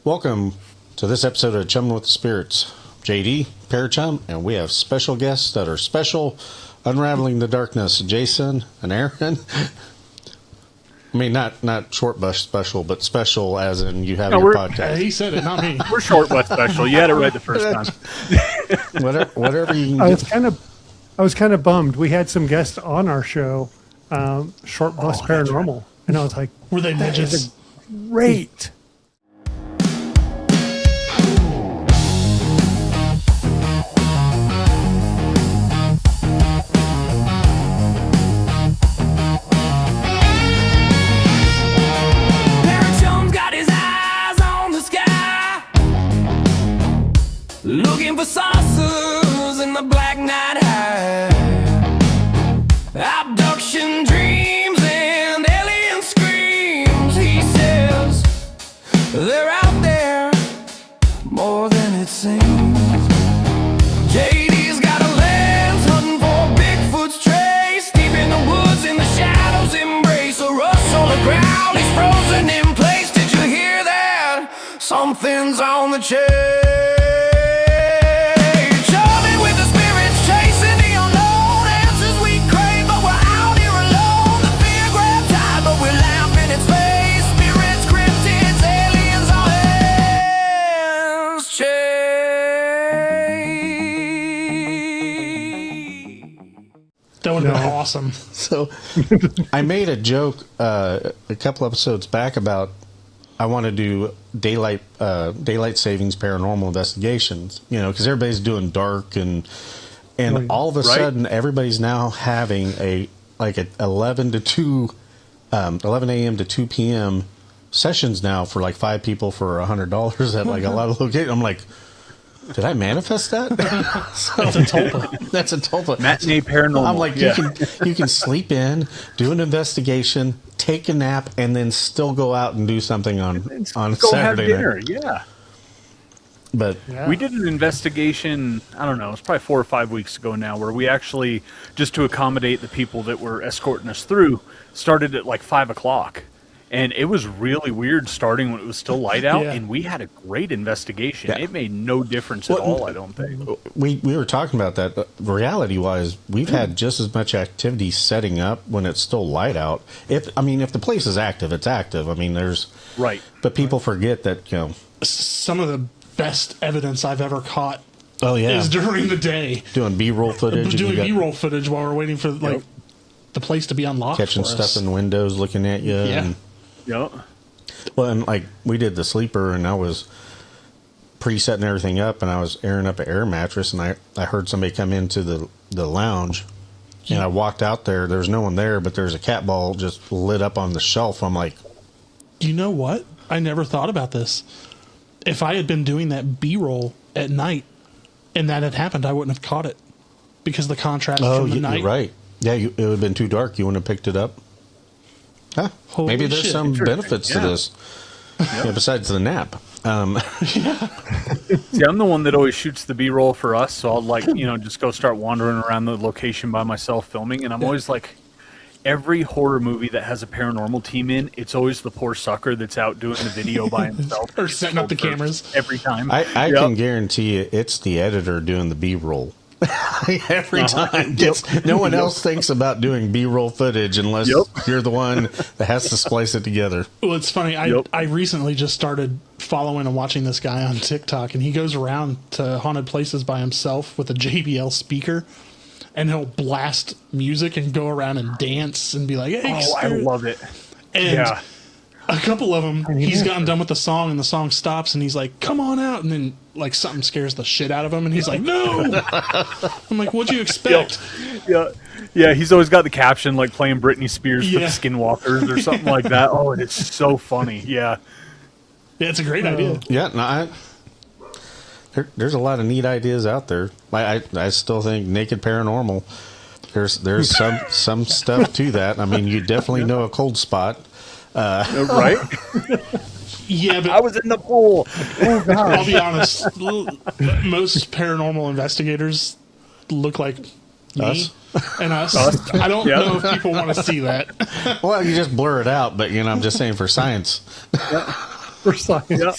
Welcome to this episode of Chumming with the Spirits. JD, Parachum, and we have special guests that are special. Unraveling the Darkness, Jason and Aaron. I mean, not short bus special, but special as in you have your podcast. He said it, not me. We're short bus special. You had it right the first time. whatever you can I was kind of bummed. We had some guests on our show, Short Bus Paranormal, and I was like, Were they that midgets? is great. Parachum's got his eyes on the sky, looking for saucers in the black night high. Abduction dreams and alien screams. He says they're out there more than it seems. JD's got a lens hunting for Bigfoot's trace, deep in the woods, in the shadows embrace a rush on the ground. He's frozen in place. Did you hear that? Something's on the chase. Chumming with the spirits, chasing the unknown. Answers we crave, but we're out here alone. The fear grabs high, but we're laughing in space. Spirits, cryptids, aliens, all hands chase. That would have been awesome. So, I made a joke a couple episodes back about I want to do daylight savings paranormal investigations. You know, because everybody's doing dark and all of a sudden everybody's now having a 11 a.m. to 2 p.m. sessions now for like 5 people for $100 at like a lot of locations. I'm like, did I manifest that? That's a tulpa. That's a tulpa. Matinee paranormal. I'm like, you can sleep in, do an investigation, take a nap, and then still go out and do something on Go Saturday have dinner. night. Yeah. But We did an investigation, I don't know, it's probably 4 or 5 weeks ago now, where we actually, just to accommodate the people that were escorting us through, started at like 5 o'clock. And it was really weird starting when it was still light out, Yeah. and we had a great investigation. Yeah. It made no difference at all, I don't think. we were talking about that. Reality-wise, we've had just as much activity setting up when it's still light out. If the place is active, it's active. I mean, there's... Right. But people forget that, you know... Some of the best evidence I've ever caught Oh, yeah. is during the day. Doing B-roll footage. and Doing you got B-roll footage while we're waiting for the place to be unlocked. catching for stuff us. in windows, looking at you. Yeah. And, Yep. well, and like we did the sleeper, and I was pre-setting everything up, and I was airing up an air mattress, and I heard somebody come into the lounge, and I walked out there. There's no one there, but there's a cat ball just lit up on the shelf. I'm like, You know what? I never thought about this. If I had been doing that B-roll at night and that had happened, I wouldn't have caught it because the contrast from the night. you're right. Yeah, it would have been too dark. You wouldn't have picked it up. Huh? Holy Maybe there's shit. some benefits to Yeah. this. Yeah, besides the nap. See, I'm the one that always shoots the B-roll for us, so I'll just go start wandering around the location by myself filming, and I'm always like, every horror movie that has a paranormal team in, it's always the poor sucker that's out doing the video by himself. Or setting up the cameras. Every time. I Yep. can guarantee you it's the editor doing the B-roll. Every time. No one else thinks about doing B-roll footage unless you're the one that has to splice it together. Well, it's funny. I recently just started following and watching this guy on TikTok, and he goes around to haunted places by himself with a JBL speaker, and he'll blast music and go around and dance and be like, "Hey, I love it." And a couple of them, he's gotten done with the song, and the song stops, and he's like, "Come on out!" And then like something scares the shit out of him, and he's like, "No!" I'm like, "What'd you expect?" Yeah, he's always got the caption like playing Britney Spears for the Yeah. Skinwalkers or something like that. Oh, and it's so funny. Yeah. Yeah, it's a great idea. Yeah, no, there's a lot of neat ideas out there. I still think Naked Paranormal. There's some stuff to that. I mean, you definitely know a cold spot. Right? Yeah, but I was in the pool. I'll be honest. Most paranormal investigators look like me Us? and us. I don't know if people want to see that. Well, you just blur it out, but I'm just saying for science. For science. Yeah.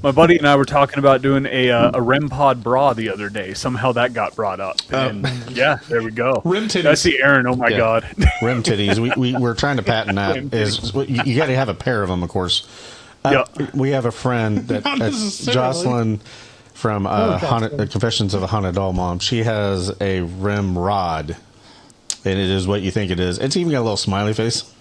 My buddy and I were talking about doing a REM pod bra the other day. Somehow that got brought up. And yeah, there we go. Rim titties. I see Aaron. Oh my Yeah. God. Rim titties. We're trying to patent that. Rim Is you got to have a pair of them, of course. Yeah. We have a friend Not that's necessarily. Jocelyn from Jocelyn. Confessions of a Haunted Doll Mom. She has a rim rod, and it is what you think it is. It's even got a little smiley face.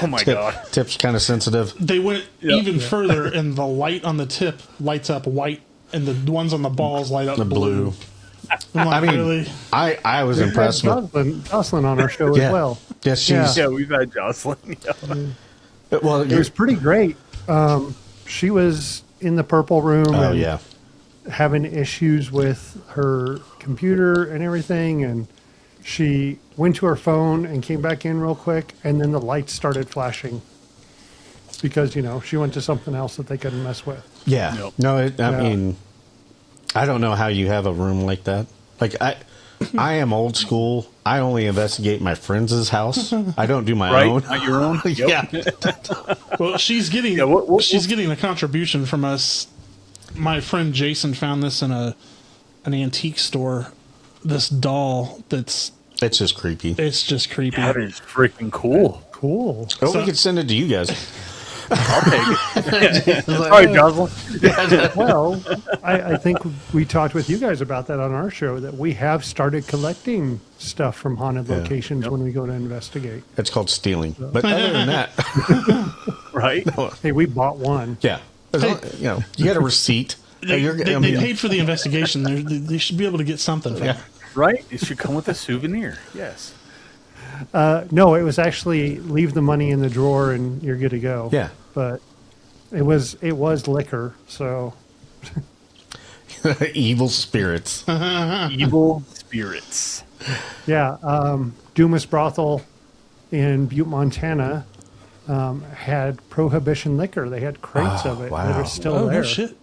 Oh my God. Tip's kind of sensitive. They went Yeah. even further, and the light on the tip lights up white, and the ones on the balls light up The blue. I'm like, I mean, really? I was We've impressed had with. Jocelyn on our show Yeah. as well. Yes, she's. Yeah. Yeah, we've had Jocelyn. Yeah. Well, It was pretty great. She was in the purple room oh and yeah. having issues with her computer and everything, and she went to her phone and came back in real quick, and then the lights started flashing because she went to something else that they couldn't mess with. Yeah. Yep. No, I Yeah. mean, I don't know how you have a room like that. Like I am old school. I only investigate my friends' house. I don't do my Right? own. Not your own? Yep. Yeah. Well, she's getting Yeah, what- she's getting a contribution from us. My friend Jason found this in an antique store. This doll that's It's just creepy. it's just creepy. That is freaking cool. Cool. Oh, So- we could send it to you guys. I'll take it. Sorry, Jocelyn. Well, I think we talked with you guys about that on our show, that we have started collecting stuff from haunted locations when we go to investigate. It's called stealing. But other than that, Right? Hey, we bought one. yeah. As long- you got a receipt. They, You're- they, I they mean, paid for the investigation. They should be able to get something from Yeah. it. Right? It should come with a souvenir. Yes. No, it was actually leave the money in the drawer and you're good to go. Yeah. But it was liquor, so evil spirits. Evil spirits. yeah. Dumas Brothel in Butte, Montana, had prohibition liquor. They had crates of it that wow. are still Oh there. no shit!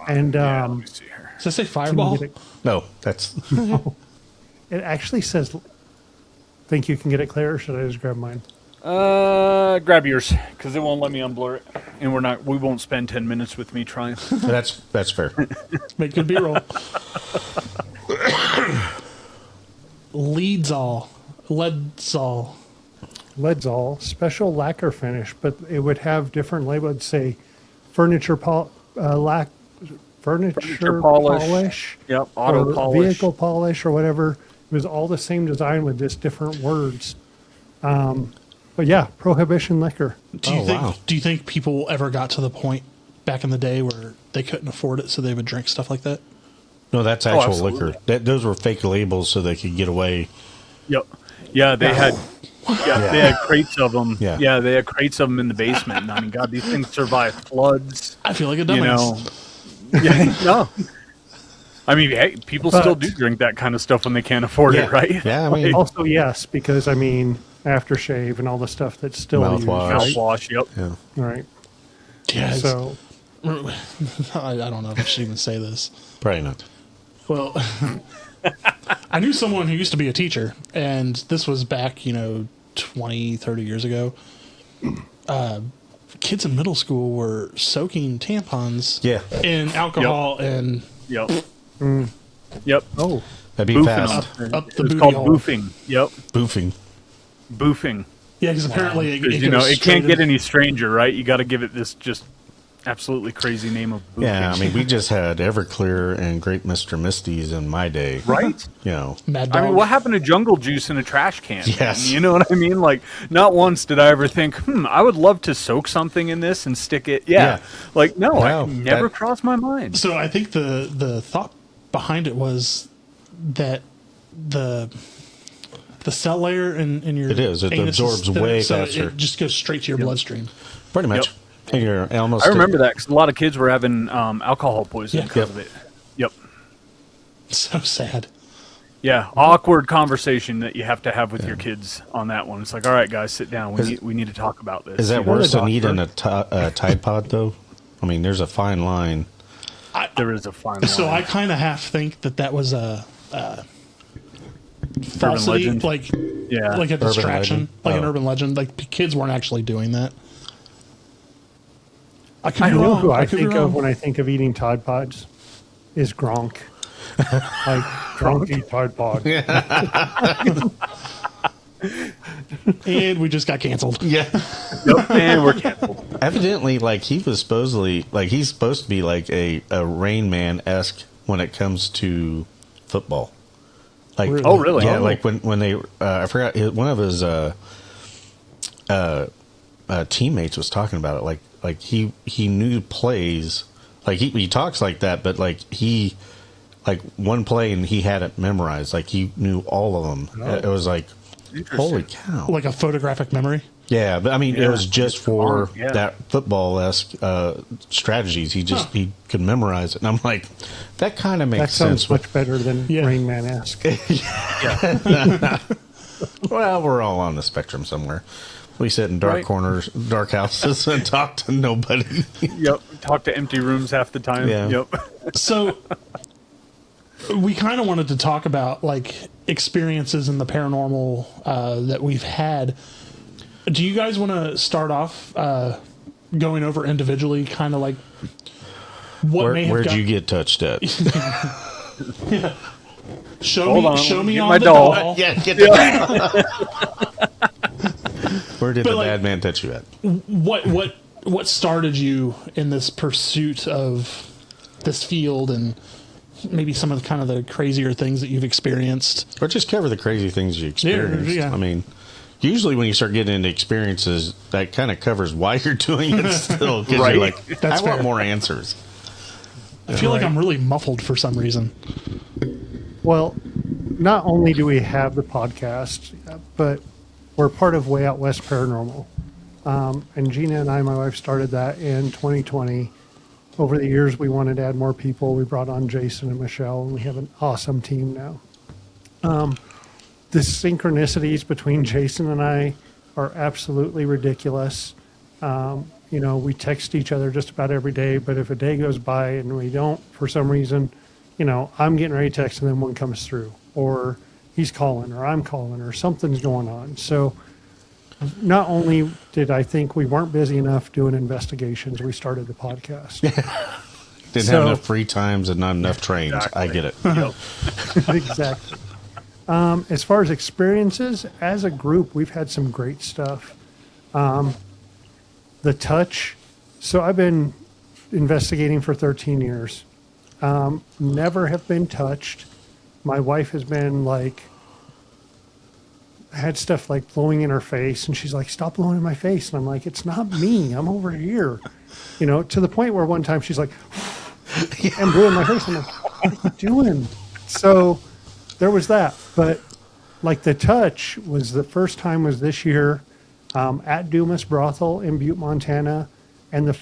And Let me see here. Does that say can you Fireball? get it? No, that's It actually says. Think you can get it clear, or should I just grab mine? Grab yours, because it won't let me unblur it, and we won't spend 10 minutes with me trying. that's fair. Make good B-roll. Leadzall. Leadzall, special lacquer finish, but it would have different labels. It'd say furniture furniture polish. Yep, auto or polish. vehicle polish or whatever. It was all the same design with just different words. But yeah, prohibition liquor. Do you Oh, think? wow. Do you think people ever got to the point back in the day where they couldn't afford it, so they would drink stuff like that? No, that's actual absolutely. liquor. Those were fake labels so they could get away. Yep. Yeah, they had. Yeah, they had crates of them. Yeah. They had crates of them in the basement. And I mean, God, these things survive floods. I feel like a You dumbass. know. Yeah, no. I mean, hey, people But- still do drink that kind of stuff when they can't afford Yeah. it, right? Yeah, I mean, Also, yes, because I mean, aftershave and all the stuff that's still used. Mouthwash. Right? Mouthwash. Yep. yeah. Right. Yeah. So I don't know if I should even say this. Probably not. Well, I knew someone who used to be a teacher, and this was back, 20, 30 years ago. Kids in middle school were soaking tampons Yeah. in alcohol and Yep. Yep. oh, That'd be Boofing fast. up the It's booty called hole. boofing. Yep. Boofing. Boofing. Yeah, because apparently it, 'Cause, it you know, goes it can't straight get in- any stranger, right? You got to give it this just absolutely crazy name of boofing. Yeah, I mean, we just had Everclear and Great Mr. Misty's in my day. right? You know, Mad I Dog. mean, what happened to jungle juice in a trash can? Yes. You know what I mean? Like, not once did I ever think, I would love to soak something in this and stick it. Yeah. Yeah. Like, no, No, never that- crossed my mind. So I think the thought behind it was that the cell layer in your It is. It anus absorbs thinner, way so faster. It just goes straight to your bloodstream. pretty much. And you're almost. I remember that because a lot of kids were having alcohol poisoning Yeah. because of it. Yep. So sad. Yeah, awkward conversation that you have to have with your kids on that one. It's like, all right, guys, sit down. We need to talk about this. Is that You know, worse the than eating doctor. a Tide Pod, though? I mean, there's a fine line. there is a fine So I line. kind of half think that was a falsity, legend? like Yeah. like a Urban distraction, legend? like an Oh. urban legend. Like kids weren't actually doing that. I could I be know wrong. who I could be think wrong. of when I think of eating Tide Pods is Gronk. Like, Gronk eat Tide Pod. And we just got canceled. Yeah. Yep, and we're canceled. Evidently, like he was supposedly like he's supposed to be like a Rain Man-esque when it comes to football. Like, Really? Oh, really? Yeah, Oh. like when they I forgot one of his teammates was talking about it. Like he knew plays. Like he talks like that, but like he like one play and he had it memorized. Like he knew all of them. It was like, holy cow! Like a photographic memory. Yeah, but I mean, it Yeah. was just for Yeah. that football-esque strategies. He just he could memorize it, and I'm like, that kind of That makes sounds sense. much better than Yeah. Rain Man-esque. Well, we're all on the spectrum somewhere. We sit in dark Right. corners, dark houses, and talk to nobody. Yep. Talk to empty rooms half the time. Yeah. Yep. So we kind of wanted to talk about like experiences in the paranormal that we've had. Do you guys want to start off going over individually, kind of like what may have Where'd got, you get touched at? show Hold me on, show me get on my the doll. doll. Yeah, get the Where did But, the like- bad man touch you at? What started you in this pursuit of this field, and maybe some of the kind of the crazier things that you've experienced? Or just cover the crazy things you experienced. Yeah. I mean, usually when you start getting into experiences, that kind of covers why you're doing it still. Because Right. you're like, That's I want fair. more answers. I feel like I'm really muffled for some reason. Well, not only do we have the podcast, but we're part of Way Out West Paranormal. And Gina and I, my wife, started that in 2020. Over the years, we wanted to add more people. We brought on Jason and Michelle, and we have an awesome team now. The synchronicities between Jason and I are absolutely ridiculous. You know, we text each other just about every day, but if a day goes by and we don't, for some reason, you know, I'm getting ready to text and then one comes through, or he's calling, or I'm calling, or something's going on. So not only did I think we weren't busy enough doing investigations, we started the podcast. Didn't So- have enough free times and not enough trains. I get it. Exactly. As far as experiences, as a group, we've had some great stuff. The touch. So I've been investigating for 13 years. Never have been touched. My wife has been like, had stuff like blowing in her face, and she's like, "Stop blowing in my face." And I'm like, "It's not me. I'm over here." You know, to the point where one time she's like, and blew in my face. I'm like, "What are you doing?" So there was that. But like the touch was the first time was this year at Dumas Brothel in Butte, Montana. And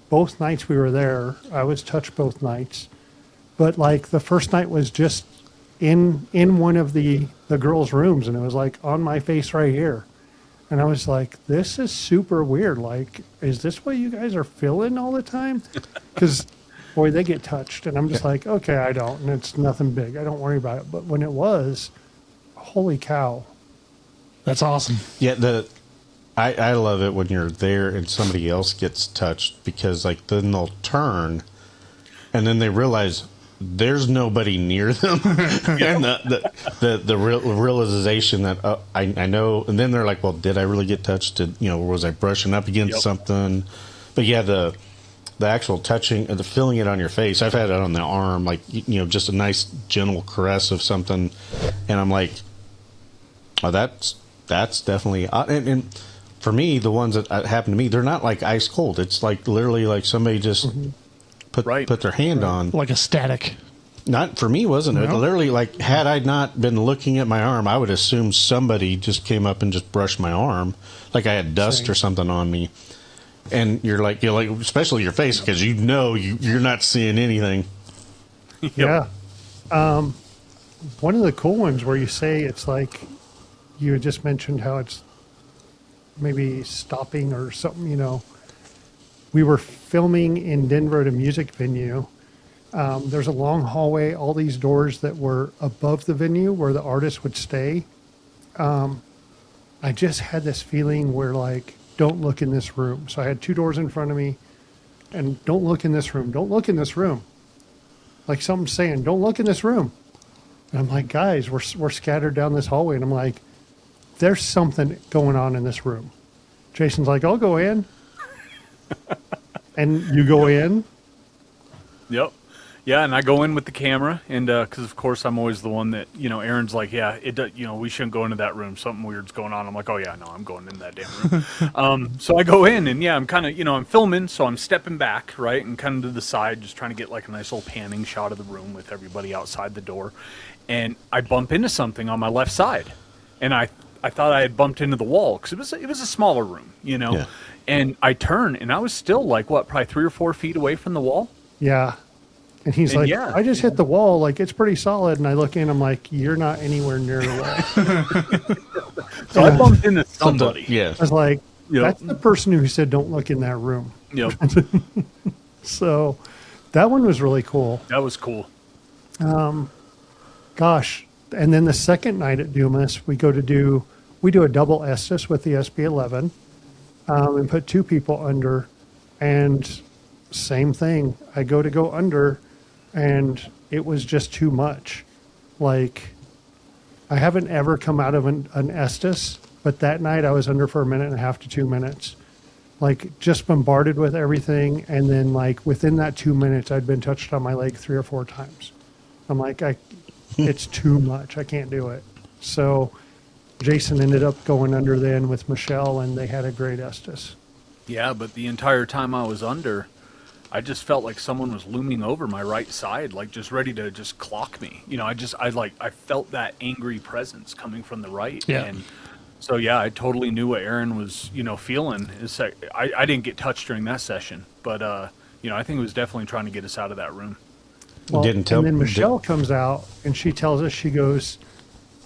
both nights we were there, I was touched both nights. But like the first night was just in one of the girls' rooms, and it was like on my face right here. And I was like, this is super weird. Like, is this what you guys are feeling all the time? Because, boy, they get touched. And I'm just like, okay, I don't. And it's nothing big. I don't worry about it. But when it was, holy cow. That's awesome. Yeah, I love it when you're there and somebody else gets touched, because like then they'll turn and then they realize there's nobody near them, and the realization that I know, and then they're like, well, did I really get touched? Was I brushing up against something? But yeah, the actual touching, the feeling it on your face. I've had it on the arm, like just a nice gentle caress of something, and I'm like, oh, that's definitely. And for me, the ones that happen to me, they're not like ice cold. It's like literally like somebody just put their hand on. Like a static. Not for me, wasn't it? No. Literally, like had I not been looking at my arm, I would assume somebody just came up and just brushed my arm, like I had dust or something on me. And you're like, especially your face, because you're not seeing anything. Yeah. One of the cool ones where you say it's like, you had just mentioned how it's maybe stopping or something, We were filming in Denver at a music venue. There's a long hallway, all these doors that were above the venue where the artist would stay. I just had this feeling where like don't look in this room. So I had 2 doors in front of me, and don't look in this room. Don't look in this room. Like something's saying, don't look in this room. And I'm like, guys, we're scattered down this hallway. And I'm like, there's something going on in this room. Jason's like, I'll go in. And you go in. Yep. Yeah, and I go in with the camera, and because of course I'm always the one that, you know, Aaron's like, yeah, we shouldn't go into that room. Something weird's going on. I'm like, oh yeah, no, I'm going in that damn room. So I go in, and yeah, I'm kind of, I'm filming, so I'm stepping back, right, and kind of to the side, just trying to get like a nice little panning shot of the room with everybody outside the door, and I bump into something on my left side, and I thought I had bumped into the wall because it was a smaller room, Yeah. and I turn, and I was still like probably 3 or 4 feet away from the wall. Yeah. And he's like, yeah. I just hit the wall. Like, it's pretty solid. And I look in, I'm like, you're not anywhere near the wall. So I bumped into somebody. Yeah. I was like, Yep. that's the person who said, don't look in that room. Yep. So that one was really cool. That was cool. Gosh. And then the second night at Dumas, we do a double Estes with the SB11 and put 2 people under. And same thing. I go under, and it was just too much. Like, I haven't ever come out of an Estes, but that night I was under for 1.5 to 2 minutes. Like, just bombarded with everything. And then, like, within that 2 minutes, I'd been touched on my leg 3 or 4 times. I'm like, it's too much. I can't do it. So Jason ended up going under then with Michelle, and they had a great Estes. Yeah, but the entire time I was under, I just felt like someone was looming over my right side, like just ready to just clock me. I felt that angry presence coming from the right. Yeah. And so, yeah, I totally knew what Aaron was, feeling. I didn't get touched during that session, but, I think it was definitely trying to get us out of that room. Well, Didn't tell- and then Michelle comes out, and she tells us, she goes,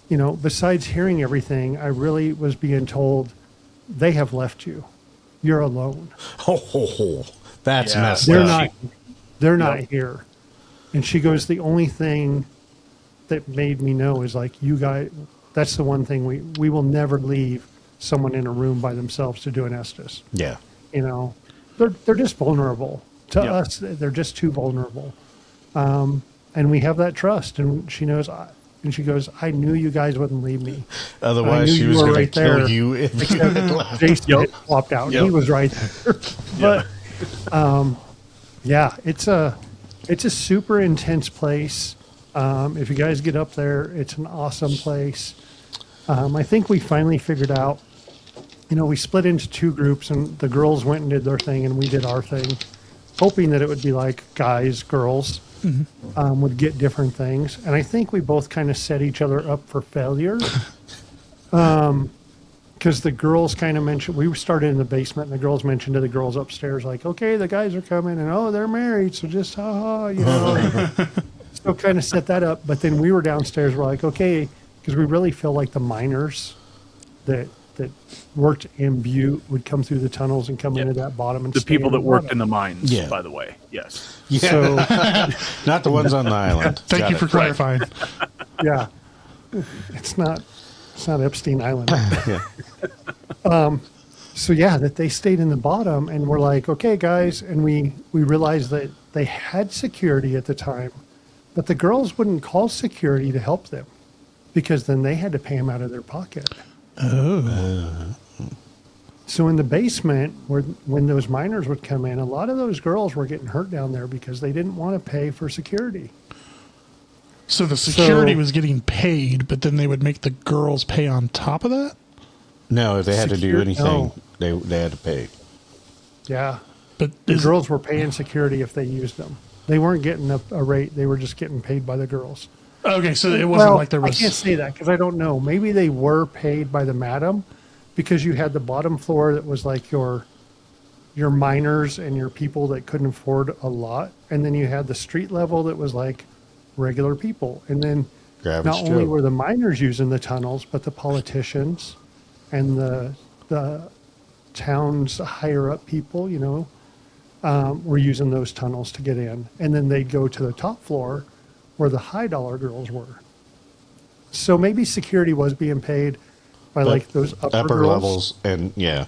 besides hearing everything, I really was being told they have left you. You're alone. That's Yeah. messed They're up. They're not here. And she goes, the only thing that made me know is like, you guys, that's the one thing we will never leave someone in a room by themselves to do an Estes. Yeah. They're just vulnerable to Yep. us. They're just too vulnerable. And we have that trust, and she knows, and she goes, I knew you guys wouldn't leave me. Otherwise, I knew she you was were going right to kill there. you if you had left. Jason had flopped out. Yep. He was right there. But yeah, it's a super intense place. If you guys get up there, it's an awesome place. I think we finally figured out, we split into 2 groups, and the girls went and did their thing, and we did our thing, hoping that it would be like guys, girls, would get different things. And I think we both kind of set each other up for failure. Because the girls kind of mentioned, we started in the basement, and the girls mentioned to the girls upstairs, like, okay, the guys are coming, and oh, they're married, so just so kind of set that up. But then we were downstairs, we're like, okay, because we really feel like the miners that worked in Butte would come through the tunnels and come into that bottom and The stay people in that the worked bottom. in the mines, Yeah. by the way. Yes. Yeah. So Not the ones on the island. Thank Got you for it. clarifying. yeah, it's not Epstein Island. Yeah. So yeah, that they stayed in the bottom, and we're like, okay, guys, and we realized that they had security at the time, but the girls wouldn't call security to help them because then they had to pay them out of their pocket. So in the basement, when those miners would come in, a lot of those girls were getting hurt down there because they didn't want to pay for security. So the security So- was getting paid, but then they would make the girls pay on top of that? No, if they had to do Secure- anything, no. they had to pay. Yeah. But The is, girls were paying security if they used them. They weren't getting a rate. They were just getting paid by the girls. okay, so it wasn't like there was... I can't say that because I don't know. Maybe they were paid by the madam because you had the bottom floor that was like your miners and your people that couldn't afford a lot. And then you had the street level that was like regular people. And then Your average not only Joe. were the miners using the tunnels, but the politicians and the town's higher up people, were using those tunnels to get in. And then they'd go to the top floor where the high dollar girls were. So maybe security was being paid by like those upper girls. levels, and yeah.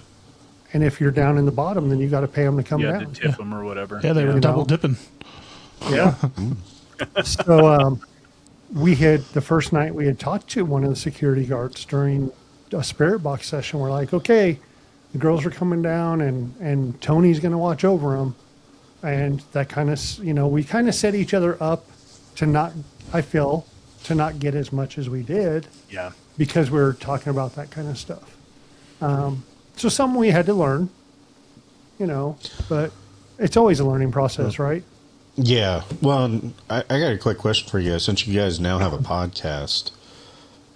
And if you're down in the bottom, then you got to pay them to come Yeah, to down. tip them or whatever. Yeah, they were double dipping. Yeah. So we had, the first night we had talked to one of the security guards during a spirit box session. We're like, okay, the girls are coming down and Tony's going to watch over them. And that kind of, we kind of set each other up to not, I feel, to not get as much as we did Yeah. because we were talking about that kind of stuff. So some we had to learn, but it's always a learning process, right? Yeah. Well, I got a quick question for you guys. Since you guys now have a podcast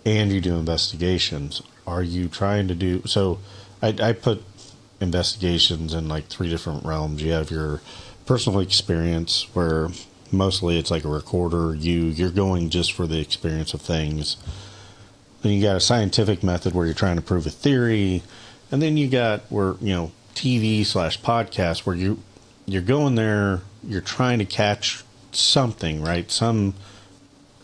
and you do investigations, are you trying to do... So I put investigations in like 3 different realms. You have your personal experience where mostly it's like a recorder. You're going just for the experience of things. Then you got a scientific method where you're trying to prove a theory. And then you got where, TV/podcast where you're going there, you're trying to catch something, right? Some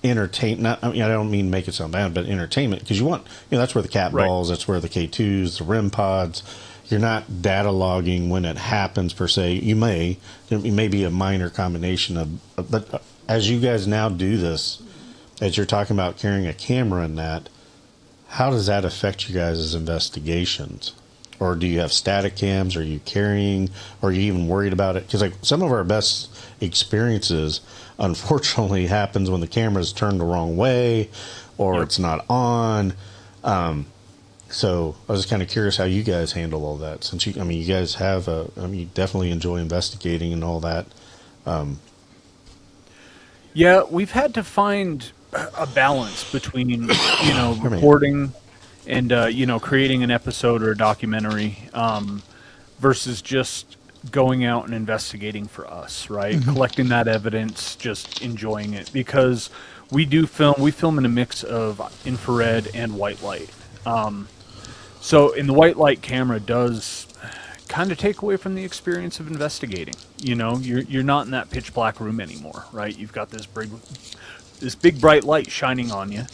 entertainment. I don't mean make it sound bad, but entertainment, because you want, that's where the cat balls, that's where the K2s, the REM pods. You're not data logging when it happens per se. It may be a minor combination of, but as you guys now do this, as you're talking about carrying a camera in that, how does that affect you guys' investigations? Or do you have static cams? Are you carrying? Or are you even worried about it? Because like some of our best experiences, unfortunately, happens when the camera's turned the wrong way, or it's not on. So I was kind of curious how you guys handle all that. Since you guys have you definitely enjoy investigating and all that. Yeah, we've had to find a balance between, recording and, creating an episode or a documentary versus just going out and investigating for us, right? Collecting that evidence, just enjoying it. Because we film in a mix of infrared and white light. So in the white light, camera does kind of take away from the experience of investigating. You're not in that pitch black room anymore, right? You've got this big bright light shining on you,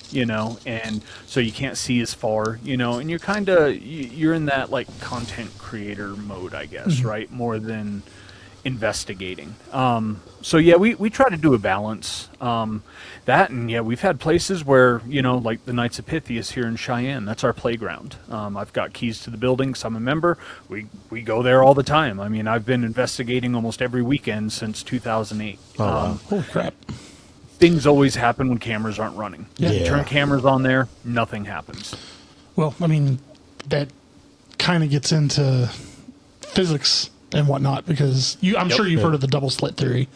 and so you can't see as far, and you're in that like content creator mode, I guess, right? More than investigating. So yeah, we try to do a balance. We've had places where, like the Knights of Pythias here in Cheyenne, that's our playground. I've got keys to the building, so I'm a member. We go there all the time. I mean, I've been investigating almost every weekend since 2008. Holy crap. Things always happen when cameras aren't running. Yeah. You turn cameras on there, nothing happens. Well, I mean, that kind of gets into physics and whatnot, because I'm sure you've heard of the double slit theory.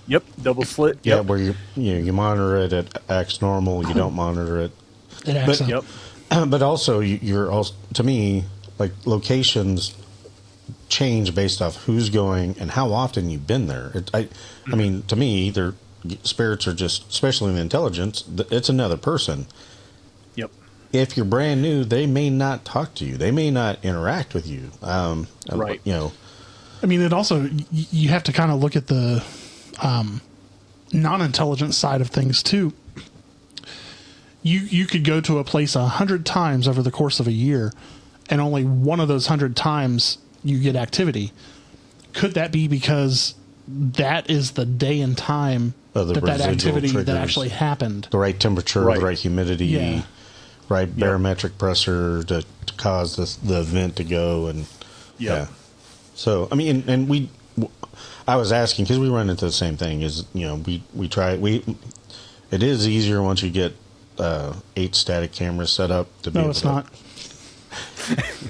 Yep, double slit. Yeah, Yep. where you monitor it, it acts normal. You don't monitor it. It acts Yep. But also, you're also, to me, like locations change based off who's going and how often you've been there. I mean, to me, spirits are just, especially in the intelligence, it's another person. Yep. If you're brand new, they may not talk to you. They may not interact with you. Right. I mean, it also, you have to kind of look at the non-intelligent side of things too. You could go to a place 100 times over the course of a year, and only one of those 100 times you get activity. Could that be because that is the day and time that activity triggers, that actually happened? the right temperature, the right humidity, right barometric pressure to cause the event to go, and So I mean, and I was asking because we run into the same thing. Is it is easier once you get 8 static cameras set up to be able it's to not.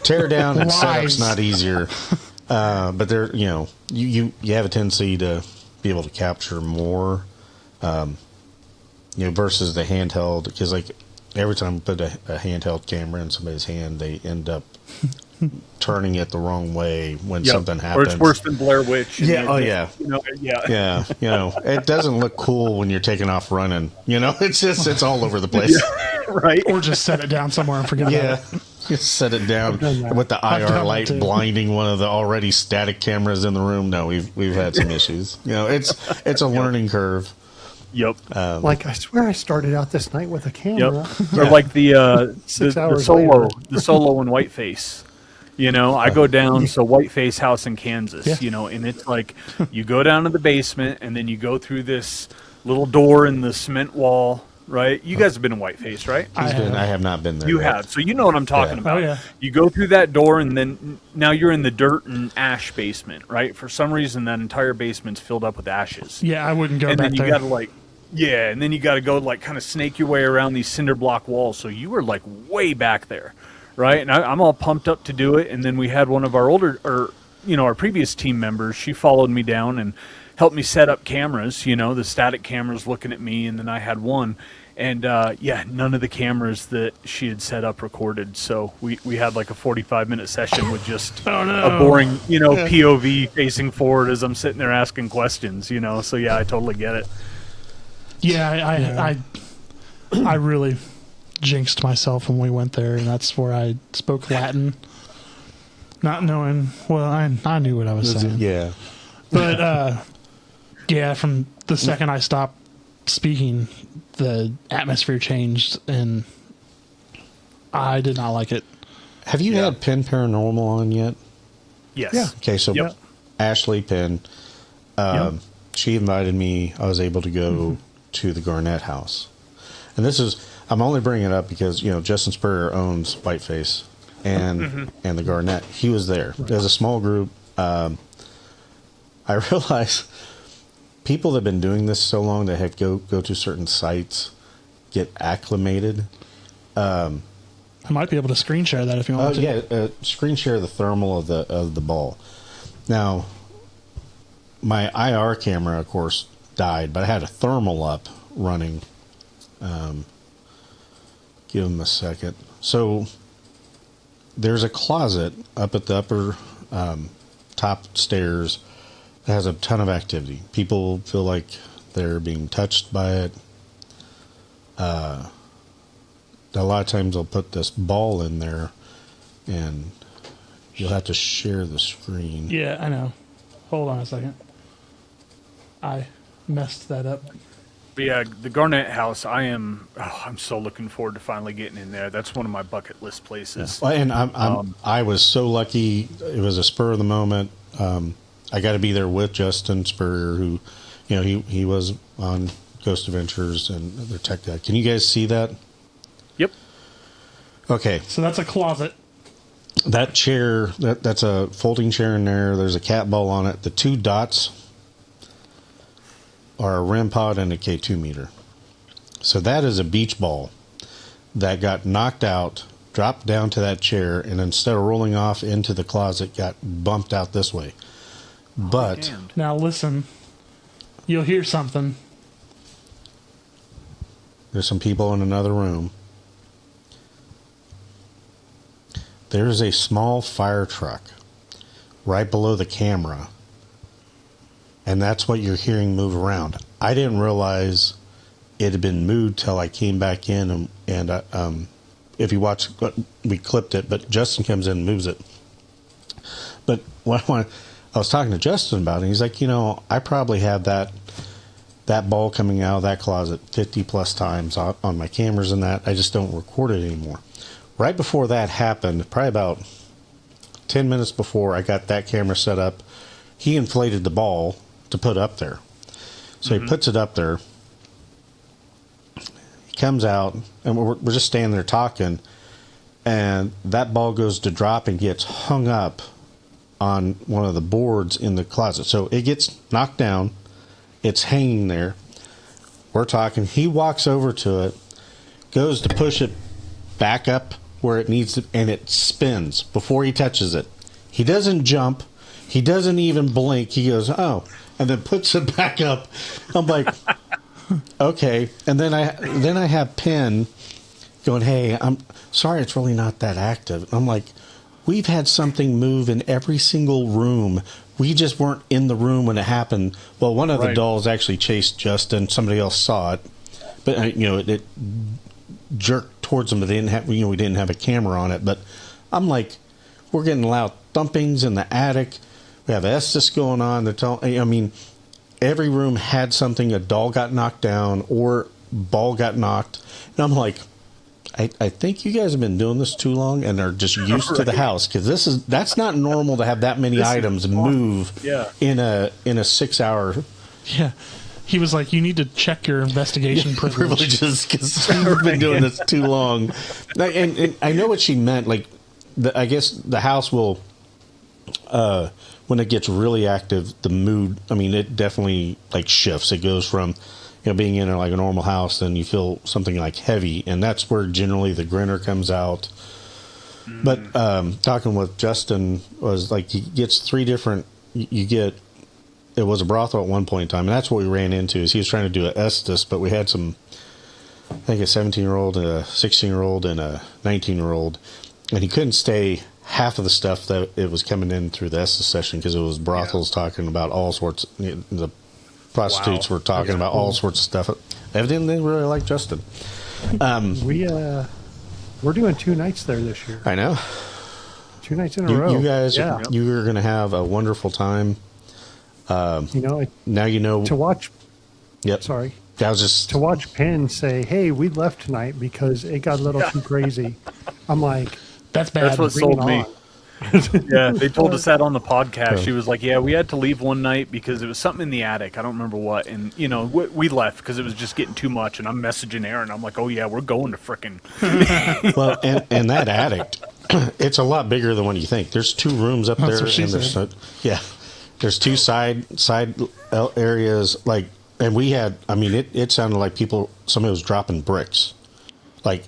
tear down and setup's Lies. not easier. But there, you have a tendency to be able to capture more, versus the handheld. Because like every time we put a handheld camera in somebody's hand, they end up turning it the wrong way when something happens. Or it's worse than Blair Witch. Yeah. Oh yeah. Yeah. It doesn't look cool when you're taking off running. It's all over the place. Right. Or just set it down somewhere and forget about it. Just set it down with the I've done IR that light too. blinding one of the already static cameras in the room. No, we've had some issues. It's a learning curve. Yep. Like, I swear I started out this night with a camera. Or like the 6 hours solo, later. the solo in Whiteface. You know, I go down Whiteface House in Kansas, Yeah. you know, and it's like you go down to the basement and then you go through this little door in the cement wall, right? You guys have been in Whiteface, right? I have not been there. You yet. have. So you know what I'm talking Yeah. about. Oh, yeah. You go through that door and then now you're in the dirt and ash basement, right? For some reason that entire basement's filled up with ashes. Yeah, I wouldn't go And back then you there. got to like, yeah, and then you got to go like kind of snake your way around these cinder block walls. So you were like way back there, right? And I'm all pumped up to do it. And then we had one of our our previous team members. She followed me down and helped me set up cameras. You know, the static cameras looking at me, and then I had one. And none of the cameras that she had set up recorded. So we had like a 45-minute session with just a boring, POV facing forward as I'm sitting there asking questions. You know, so yeah, I totally get it. Yeah, I really jinxed myself when we went there, and that's where I spoke Latin, not knowing. Well, I knew what I was saying. Yeah. But from the second I stopped speaking, the atmosphere changed, and I did not like it. Have you had Penn Paranormal on yet? Yes. Yeah. Okay, so Yep. Ashley Penn, she invited me. I was able to go to the Garnett house. And I'm only bringing it up because, Justin Spurrier owns Whiteface and the Garnett. He was there. There's a small group. I realize people that have been doing this so long that have go to certain sites get acclimated. I might be able to screen share that if you want to. Screen share the thermal of the ball. Now, my IR camera, of course, died, but I had a thermal up running. Give them a second. So there's a closet up at the upper top stairs that has a ton of activity. People feel like they're being touched by it. A lot of times they'll put this ball in there, and you'll have to share the screen. Yeah, I know. Hold on a second. I messed that up. But yeah, the Garnett House, I'm so looking forward to finally getting in there. That's one of my bucket list places. Well, and I was so lucky. It was a spur of the moment. I got to be there with Justin Spurrier, who, he was on Ghost Adventures and their tech guy. Can you guys see that? Yep. Okay. So that's a closet. That chair, that's a folding chair in there. There's a cat ball on it. The two dots are a REM pod and a K2 meter. So that is a beach ball that got knocked out, dropped down to that chair, and instead of rolling off into the closet, got bumped out this way. But Damned. Now listen, you'll hear something. there's some people in another room. There's a small fire truck right below the camera, and that's what you're hearing move around. I didn't realize it had been moved till I came back in, and if you watch, we clipped it, but Justin comes in and moves it. But I was talking to Justin about it, and he's like, I probably have that ball coming out of that closet 50 plus times on my cameras and that. I just don't record it anymore. Right before that happened, probably about 10 minutes before I got that camera set up, he inflated the ball to put up there. So he puts it up there. He comes out, and we're just standing there talking, and that ball goes to drop and gets hung up on one of the boards in the closet. So it gets knocked down. It's hanging there. We're talking. He walks over to it, goes to push it back up where it needs to, and it spins before he touches it. He doesn't jump. He doesn't even blink. He goes, oh, and then puts it back up. I'm like, okay. And then I have Penn going, hey, I'm sorry, it's really not that active. And I'm like, we've had something move in every single room. We just weren't in the room when it happened. Well, one of the dolls actually chased Justin. Somebody else saw it, but it jerked towards them. But they didn't have, we didn't have a camera on it. But I'm like, we're getting loud thumpings in the attic. We have Estes going on. Every room had something. A doll got knocked down or ball got knocked. And I'm like, I think you guys have been doing this too long and are just used to the house, because that's not normal to have that many items move in a 6 hour. Yeah. He was like, you need to check your investigation privileges, because we've been doing this too long. And I know what she meant. Like, I guess the house will, when it gets really active, the mood, I mean, it definitely like shifts. It goes from, being in like a normal house, then you feel something like heavy, and that's where generally the grinner comes out. But talking with Justin was like, he gets 3 different, it was a brothel at one point in time, and that's what we ran into. Is he was trying to do an Estes, but we had some, I think a 17-year-old, a 16-year-old, and a 19-year-old, and he couldn't stay half of the stuff that it was coming in through the Estes session, because it was brothels talking about all sorts. The prostitutes were talking about all sorts of stuff. Evidently, they really like Justin. We're doing 2 nights there this year. I know. 2 nights in a row. You guys, you are going to have a wonderful time. Now you know to watch. Yep. Sorry. That was just to watch Penn say, "Hey, we left tonight because it got a little too crazy." I'm like, "That's bad." That's what sold me. Yeah, they told us that on the podcast. She was like, "Yeah, we had to leave one night because it was something in the attic. I don't remember what." And we left because it was just getting too much. And I'm messaging Aaron. I'm like, "Oh yeah, we're going to frickin'." Well, and that attic, it's a lot bigger than what you think. There's 2 rooms up there, and there's 2 side areas, like, and we had, I mean, it sounded like somebody was dropping bricks, like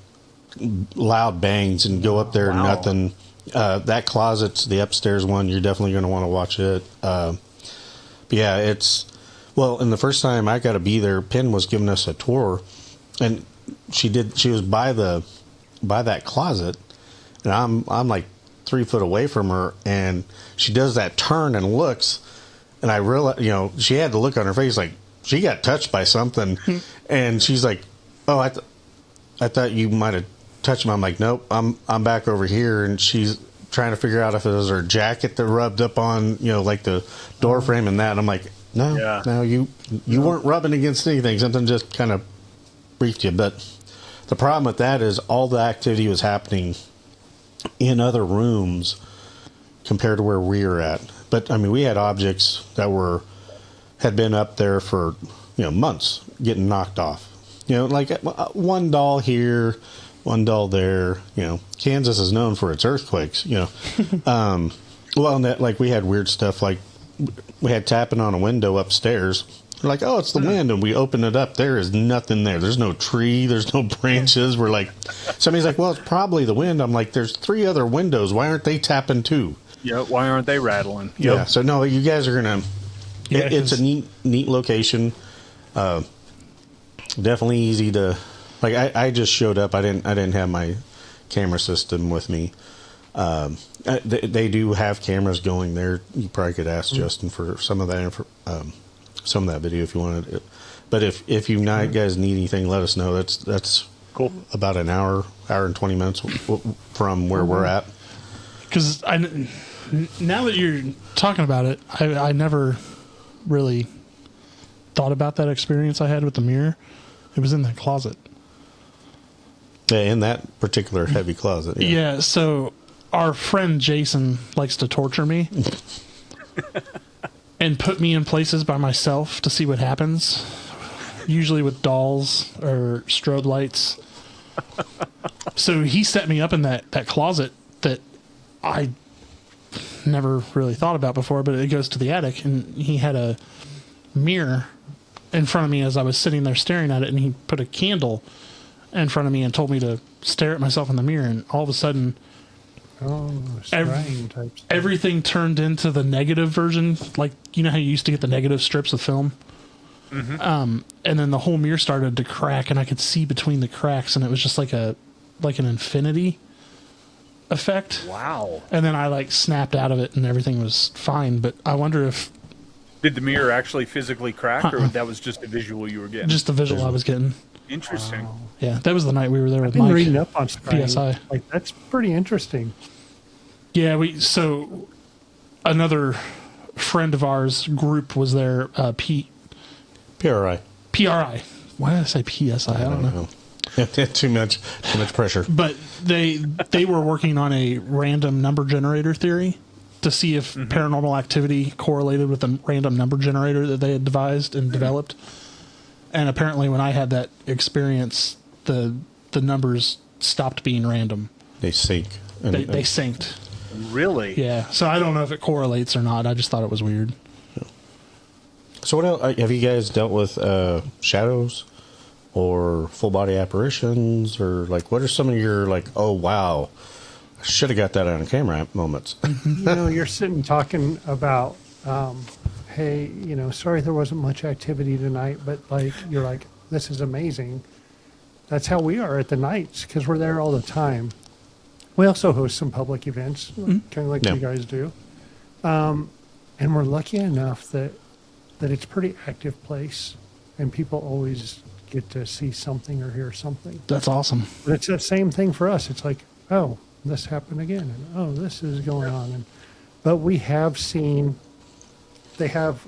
loud bangs, and go up there and nothing. That closet's the upstairs one. You're definitely going to want to watch it. But yeah, and the first time I got to be there, Penn was giving us a tour, and she was by that closet, and I'm like 3 foot away from her, and she does that turn and looks, and I realized, she had the look on her face like she got touched by something, and she's like, "Oh, I thought you might have touched me." I'm like, "Nope, I'm back over here," and she's trying to figure out if it was her jacket that rubbed up on, like the door frame and that. And I'm like, no, you weren't rubbing against anything. Something just kind of briefed you. But the problem with that is all the activity was happening in other rooms compared to where we were at. But I mean, we had objects that had been up there for months getting knocked off. Like one doll here, one doll there. Kansas is known for its earthquakes. Well, like we had weird stuff, like we had tapping on a window upstairs. We're like, "Oh, it's the wind," and we open it up. There is nothing there. There's no tree. There's no branches. We're like, somebody's like, "Well, it's probably the wind." I'm like, "There's 3 other windows. Why aren't they tapping too?" Yeah, why aren't they rattling? Yep. Yeah. So no, you guys are gonna. It's a neat location. Definitely easy to. Like I just showed up. I didn't have my camera system with me. They do have cameras going there. You probably could ask Justin for some of that video if you wanted it. But if you guys need anything, let us know. That's cool. About an hour and 20 minutes from where we're at. Because now that you're talking about it, I never really thought about that experience I had with the mirror. It was in that closet. Yeah, in that particular heavy closet. Yeah, so our friend Jason likes to torture me and put me in places by myself to see what happens, usually with dolls or strobe lights. So he set me up in that closet that I never really thought about before, but it goes to the attic, and he had a mirror in front of me as I was sitting there staring at it, and he put a candle in front of me and told me to stare at myself in the mirror, and all of a sudden everything turned into the negative version, like how you used to get the negative strips of film. And then the whole mirror started to crack, and I could see between the cracks, and it was just like an infinity effect. Wow. And then I snapped out of it and everything was fine, but I wonder if did the mirror actually physically crack, or that was just a visual you were getting? Just the visual I was getting. Interesting. Wow. Yeah, that was the night we were there with Mike. Mike. Reading up on PSI. That's pretty interesting. Yeah, so another friend of ours group was there. PRI. PRI. Why did I say PSI? I don't know. too much pressure. But they were working on a random number generator theory to see if paranormal activity correlated with the random number generator that they had devised and developed. And apparently when I had that experience, the numbers stopped being random. They sink. They synced. Really? Yeah. So I don't know if it correlates or not. I just thought it was weird. So what else? Have you guys dealt with shadows or full body apparitions, or like what are some of your like, oh wow, I should have got that on camera moments? You're sitting talking about, hey, sorry there wasn't much activity tonight, but like you're like, this is amazing. That's how we are at the nights because we're there all the time. We also host some public events, kind of like you guys do, and we're lucky enough that it's a pretty active place, and people always get to see something or hear something. That's awesome. But it's the same thing for us. It's like, oh, this happened again, and oh, this is going on. But we have seen, they have,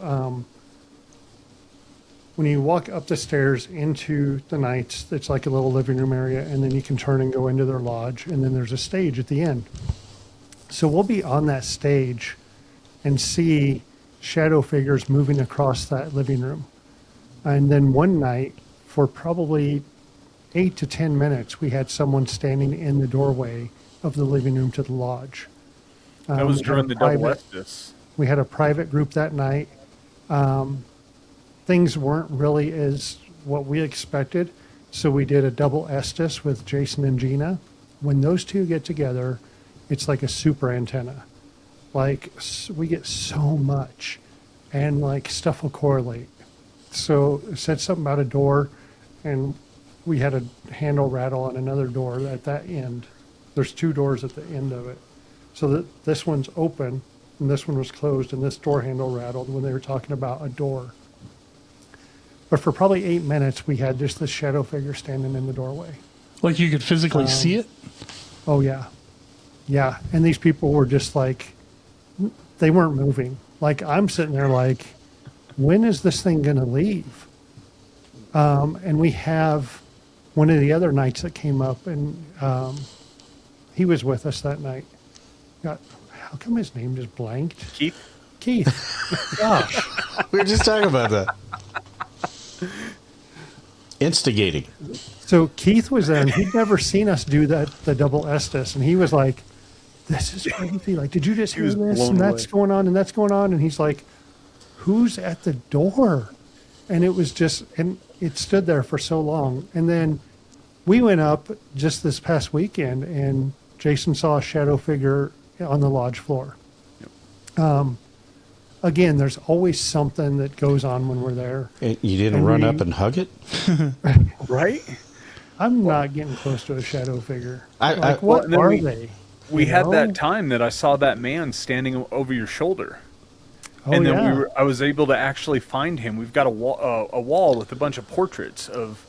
when you walk up the stairs into the nights, it's like a little living room area, and then you can turn and go into their lodge, and then there's a stage at the end. So we'll be on that stage and see shadow figures moving across that living room. And then one night, for probably 8 to 10 minutes, we had someone standing in the doorway of the living room to the lodge. That was during the double Estes. We had a private group that night. Things weren't really as what we expected, so we did a double Estes with Jason and Gina. When those two get together, it's like a super antenna. Like, we get so much, and like stuff will correlate. So it said something about a door, and we had a handle rattle on another door at that end. There's 2 doors at the end of it. So that this one's open, and this one was closed, and this door handle rattled when they were talking about a door. But for probably 8 minutes, we had just this shadow figure standing in the doorway. Like you could physically see it? Oh, yeah. Yeah. And these people were just like, they weren't moving. Like, I'm sitting there like, when is this thing going to leave? And we have one of the other nights that came up, and he was with us that night. God, how come his name just blanked? Keith. Gosh. We were just talking about that. Instigating. So Keith was there, and he'd never seen us do the double Estes, and he was like, this is crazy. Like, did you just hear this? And that's going on, and that's going on. And he's like, who's at the door? And it was just, and it stood there for so long. And then we went up just this past weekend, and Jason saw a shadow figure on the lodge floor. Again, there's always something that goes on when we're there. And you didn't run up and hug it? Right? I'm not getting close to a shadow figure. What are they? We had that time that I saw that man standing over your shoulder. Oh, and then yeah. I was able to actually find him. We've got a wall with a bunch of portraits of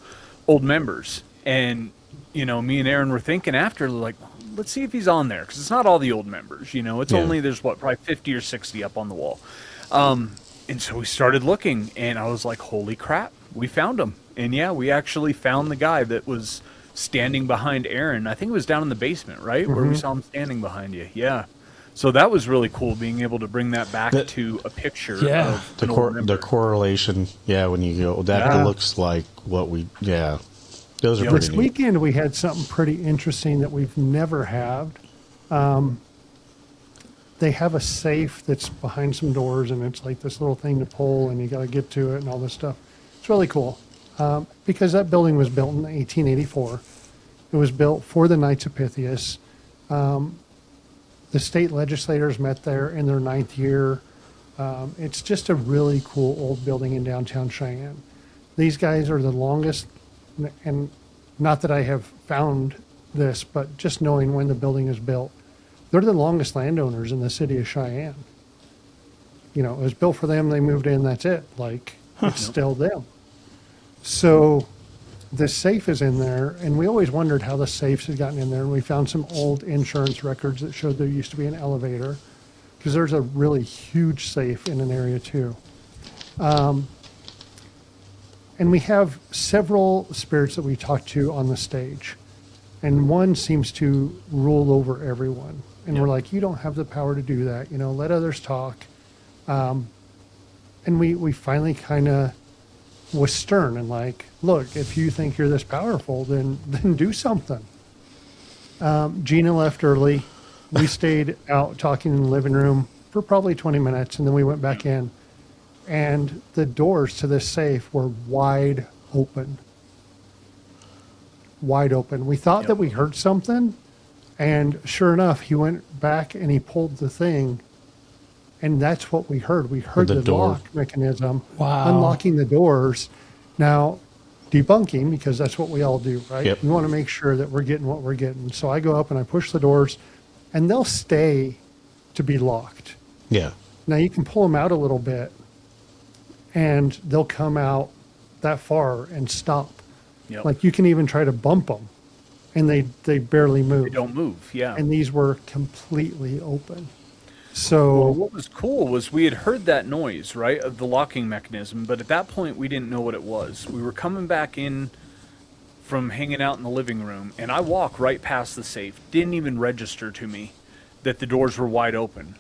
old members. And, me and Aaron were thinking after, like, let's see if he's on there. Because it's not all the old members, It's only, there's probably 50 or 60 up on the wall. And so we started looking, and I was like, holy crap, we found him. And yeah, we actually found the guy that was standing behind Aaron. I think it was down in the basement, right? Where we saw him standing behind you. Yeah. So that was really cool, being able to bring that back to a picture of an old member. The correlation, when you go, that looks like what we, those are pretty This neat. weekend we had something pretty interesting that we've never had. They have a safe that's behind some doors, and it's like this little thing to pull, and you got to get to it and all this stuff. It's really cool because that building was built in 1884. It was built for the Knights of Pythias. The state legislators met there in their 9th year. It's just a really cool old building in downtown Cheyenne. These guys are the longest, and not that I have found this, but just knowing when the building is built, they're the longest landowners in the city of Cheyenne. It was built for them. They moved in. That's it. Like, it's still them. So the safe is in there, and we always wondered how the safes had gotten in there. And we found some old insurance records that showed there used to be an elevator, because there's a really huge safe in an area too. And we have several spirits that we talk to on the stage. And one seems to rule over everyone. And we're like, you don't have the power to do that. You know, let others talk. And we finally kind of was stern and like, look, if you think you're this powerful, then do something. Gina left early. We stayed out talking in the living room for probably 20 minutes, and then we went back in. And the doors to this safe were wide open. Wide open. We thought that we heard something, and sure enough, he went back and he pulled the thing, and that's what we heard. We heard The the door. lock mechanism Wow. unlocking the doors. Now, debunking, because that's what we all do, right? Yep. We want to make sure that we're getting what we're getting. So I go up and I push the doors, and they'll stay to be locked. Yeah. Now you can pull them out a little bit, and they'll come out that far and stop. Yep. Like you can even try to bump them, and they barely move. They don't move. Yeah. And these were completely open. Well, So what was cool was we had heard that noise, right, of the locking mechanism, but at that point we didn't know what it was. We were coming back in from hanging out in the living room, and I walk right past the safe. Didn't even register to me that the doors were wide open.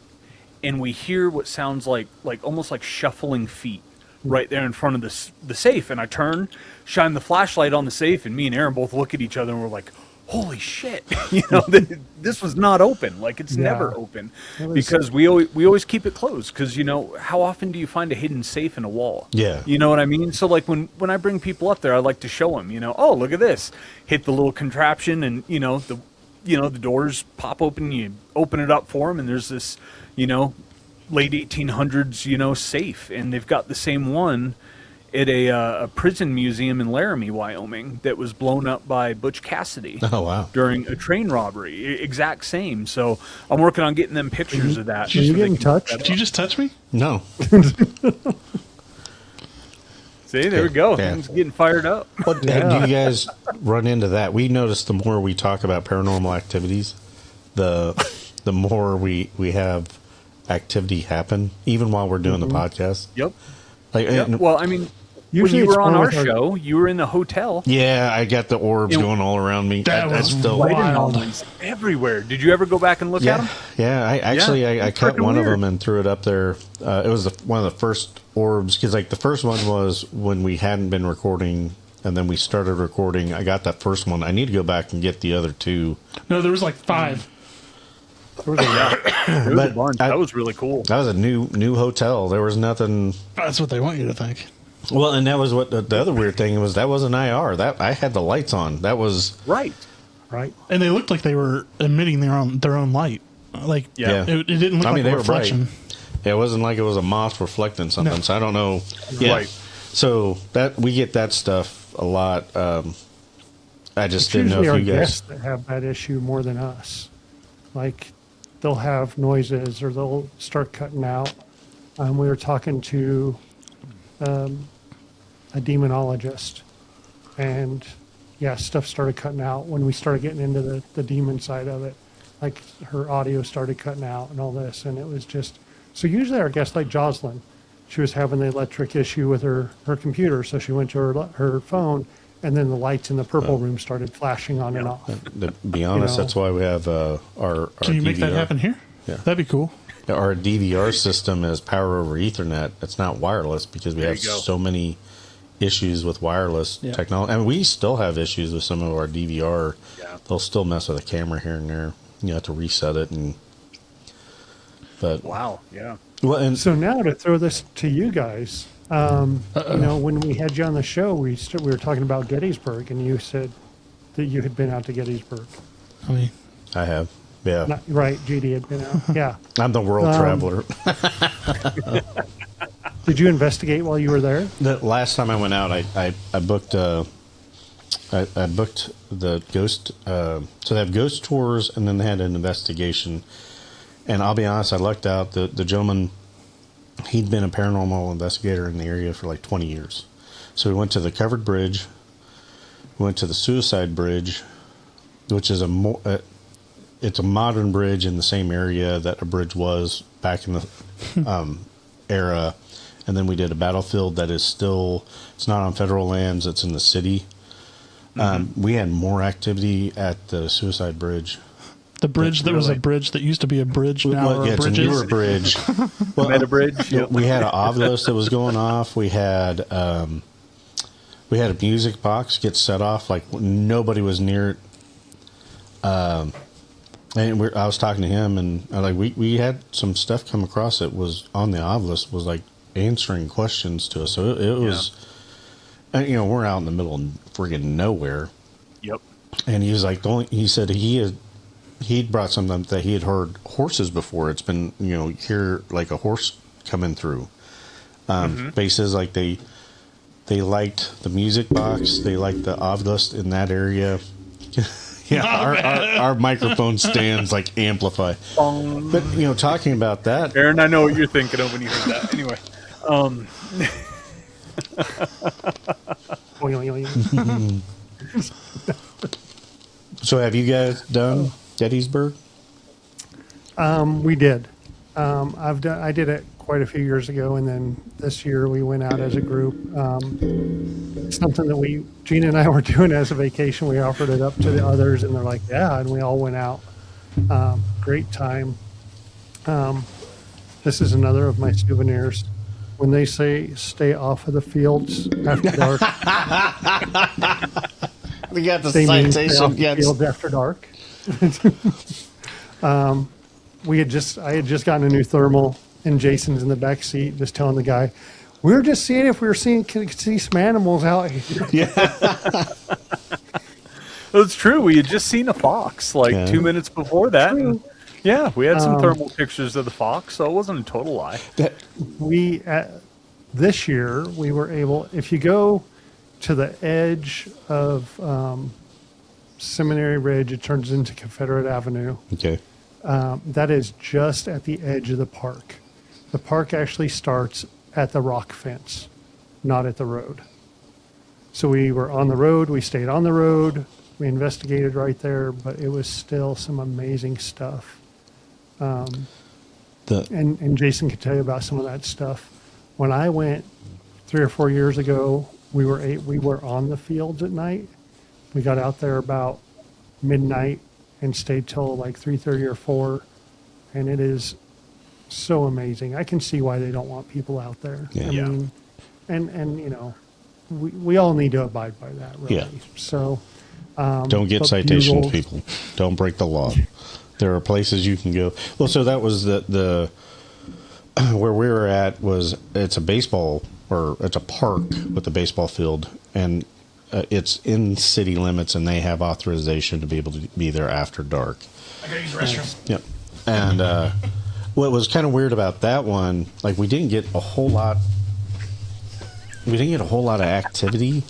And we hear what sounds like almost like shuffling feet right there in front of the safe. And I turn, shine the flashlight on the safe, and me and Aaron both look at each other and we're like, holy shit, you know, this was not open. Like it's never open It was- because we always keep it closed. Because, you know, how often do you find a hidden safe in a wall? Yeah. You know what I mean? So like when I bring people up there, I like to show them, you know, oh, look at this, hit the little contraption, and the doors pop open, you open it up for them, and there's this, you know, late 1800s, you know, safe, and they've got the same one at a prison museum in Laramie, Wyoming, that was blown up by Butch Cassidy. Oh, wow. During a train robbery, exact same. So I'm working on getting them pictures of that. Are you so they getting can touched? put that Did you up. just touch me? No. See, there we go. Yeah. Things getting fired up. What do you guys run into that? We notice the more we talk about paranormal activities, the more we have activity happen, even while we're doing the podcast. Yep. Like, Yep. and- Well, I mean, Usually when you it's were on more our with our- show, you were in the hotel. yeah, I got the orbs It- going all around me. That I was still, wild. Light anomalies everywhere. Did you ever go back and look at yeah, them? yeah. I it's cut freaking one of weird. them and threw it up there. It was one of the first orbs because like the first one was when we hadn't been recording, and then we started recording. I got that first one. I need to go back and get the other two. No, there was like 5. There was a But bunch. That was really cool. That was a new hotel. There was nothing. That's what they want you to think. Well, and that was what the other weird thing was. That wasn't IR. That I had the lights on. That was Right. right. And they looked like they were emitting their own light. Like Yeah. it didn't look I like mean, a they were bright. reflection. Yeah, it wasn't like it was a moth reflecting something. No. So I don't know. Yeah. Right. So that we get that stuff a lot. I just It's didn't know usually our if you guys. guests that have that issue more than us. Like they'll have noises or they'll start cutting out. We were talking to a demonologist, and yeah, stuff started cutting out when we started getting into the demon side of it. Like her audio started cutting out and all this, and it was just so. Usually, our guest, like Jocelyn, she was having the electric issue with her computer, so she went to her phone, and then the lights in the purple room started flashing on and off. To be honest, know. that's why we have our Can you make that DVR. happen here? Yeah. That'd be cool. Our DVR system is power over Ethernet. It's not wireless because we There have you go. so many issues with wireless Yeah. technology. And we still have issues with some of our DVR. Yeah. They'll still mess with the camera here and there. You have to reset it. But Wow. Yeah. well, and So now to throw this to you guys, you know, when we had you on the show, we were talking about Gettysburg, and you said that you had been out to Gettysburg. I mean, I have, yeah. Not, right, GD had been out. Yeah. I'm the world traveler. Did you investigate while you were there? The last time I went out, I booked I booked the ghost. So they have ghost tours, and then they had an investigation. And I'll be honest, I lucked out. The gentleman, he'd been a paranormal investigator in the area for like 20 years. So we went to the covered bridge. We went to the suicide bridge, which is it's a modern bridge in the same area that a bridge was back in the era. and then we did a battlefield that is still, it's not on federal lands, it's in the city. We had more activity at the Suicide Bridge. The bridge that was a Really? bridge that used to be a bridge now Well, are yeah, it's a bridges. newer bridge. Well, Meta bridge. Yep. we had an obelisk that was going off. We had a music box get set off like nobody was near it. And I was talking to him, and we had some stuff come across that was on the obelisk, was like answering questions to us. So it was, and, we're out in the middle of friggin' nowhere. Yep. And he was like, he said he'd brought something that he had heard horses before. It's been, hear like a horse coming through. But he says like they liked the music box. They liked the obelisk in that area. Yeah, our microphone stands like amplify. But talking about that, Aaron, I know what you're thinking of when you heard that. Anyway, so have you guys done Gettysburg? We did. I did it quite a few years ago, and then this year we went out as a group. Something that Gina and I were doing as a vacation. We offered it up to the others, and they're like, "Yeah," and we all went out. Great time. This is another of my souvenirs. When they say stay off of the fields after dark, We got the they mean stay off citation. the Yes. fields after dark. I had just gotten a new thermal, and Jason's in the back seat, just telling the guy, "We were just seeing if we could see some animals out here." well, it's true. We had just seen a fox like Yeah. 2 minutes before that. And, True. yeah, we had some thermal pictures of the fox, so it wasn't a total lie. This year we were able, if you go to the edge of Seminary Ridge, it turns into Confederate Avenue. Okay. That is just at the edge of the park. The park actually starts at the rock fence, not at the road. So we were on the road, we stayed on the road, we investigated right there, but it was still some amazing stuff. And Jason could tell you about some of that stuff. When I went 3 or 4 years ago, we were on the fields at night. We got out there about midnight and stayed till like 3:30 or 4, and it is so amazing. I can see why they don't want people out there. Yeah. I Yeah. mean, and we all need to abide by that, really. Yeah. So Don't get but citations, bugles- people. Don't break the law. There are places you can go. Well, so that was the where we were at it's a baseball, or it's a park with a baseball field, and it's in city limits, and they have authorization to be able to be there after dark. I gotta use the restroom. Yep. And what was kind of weird about that one, like we didn't get a whole lot of activity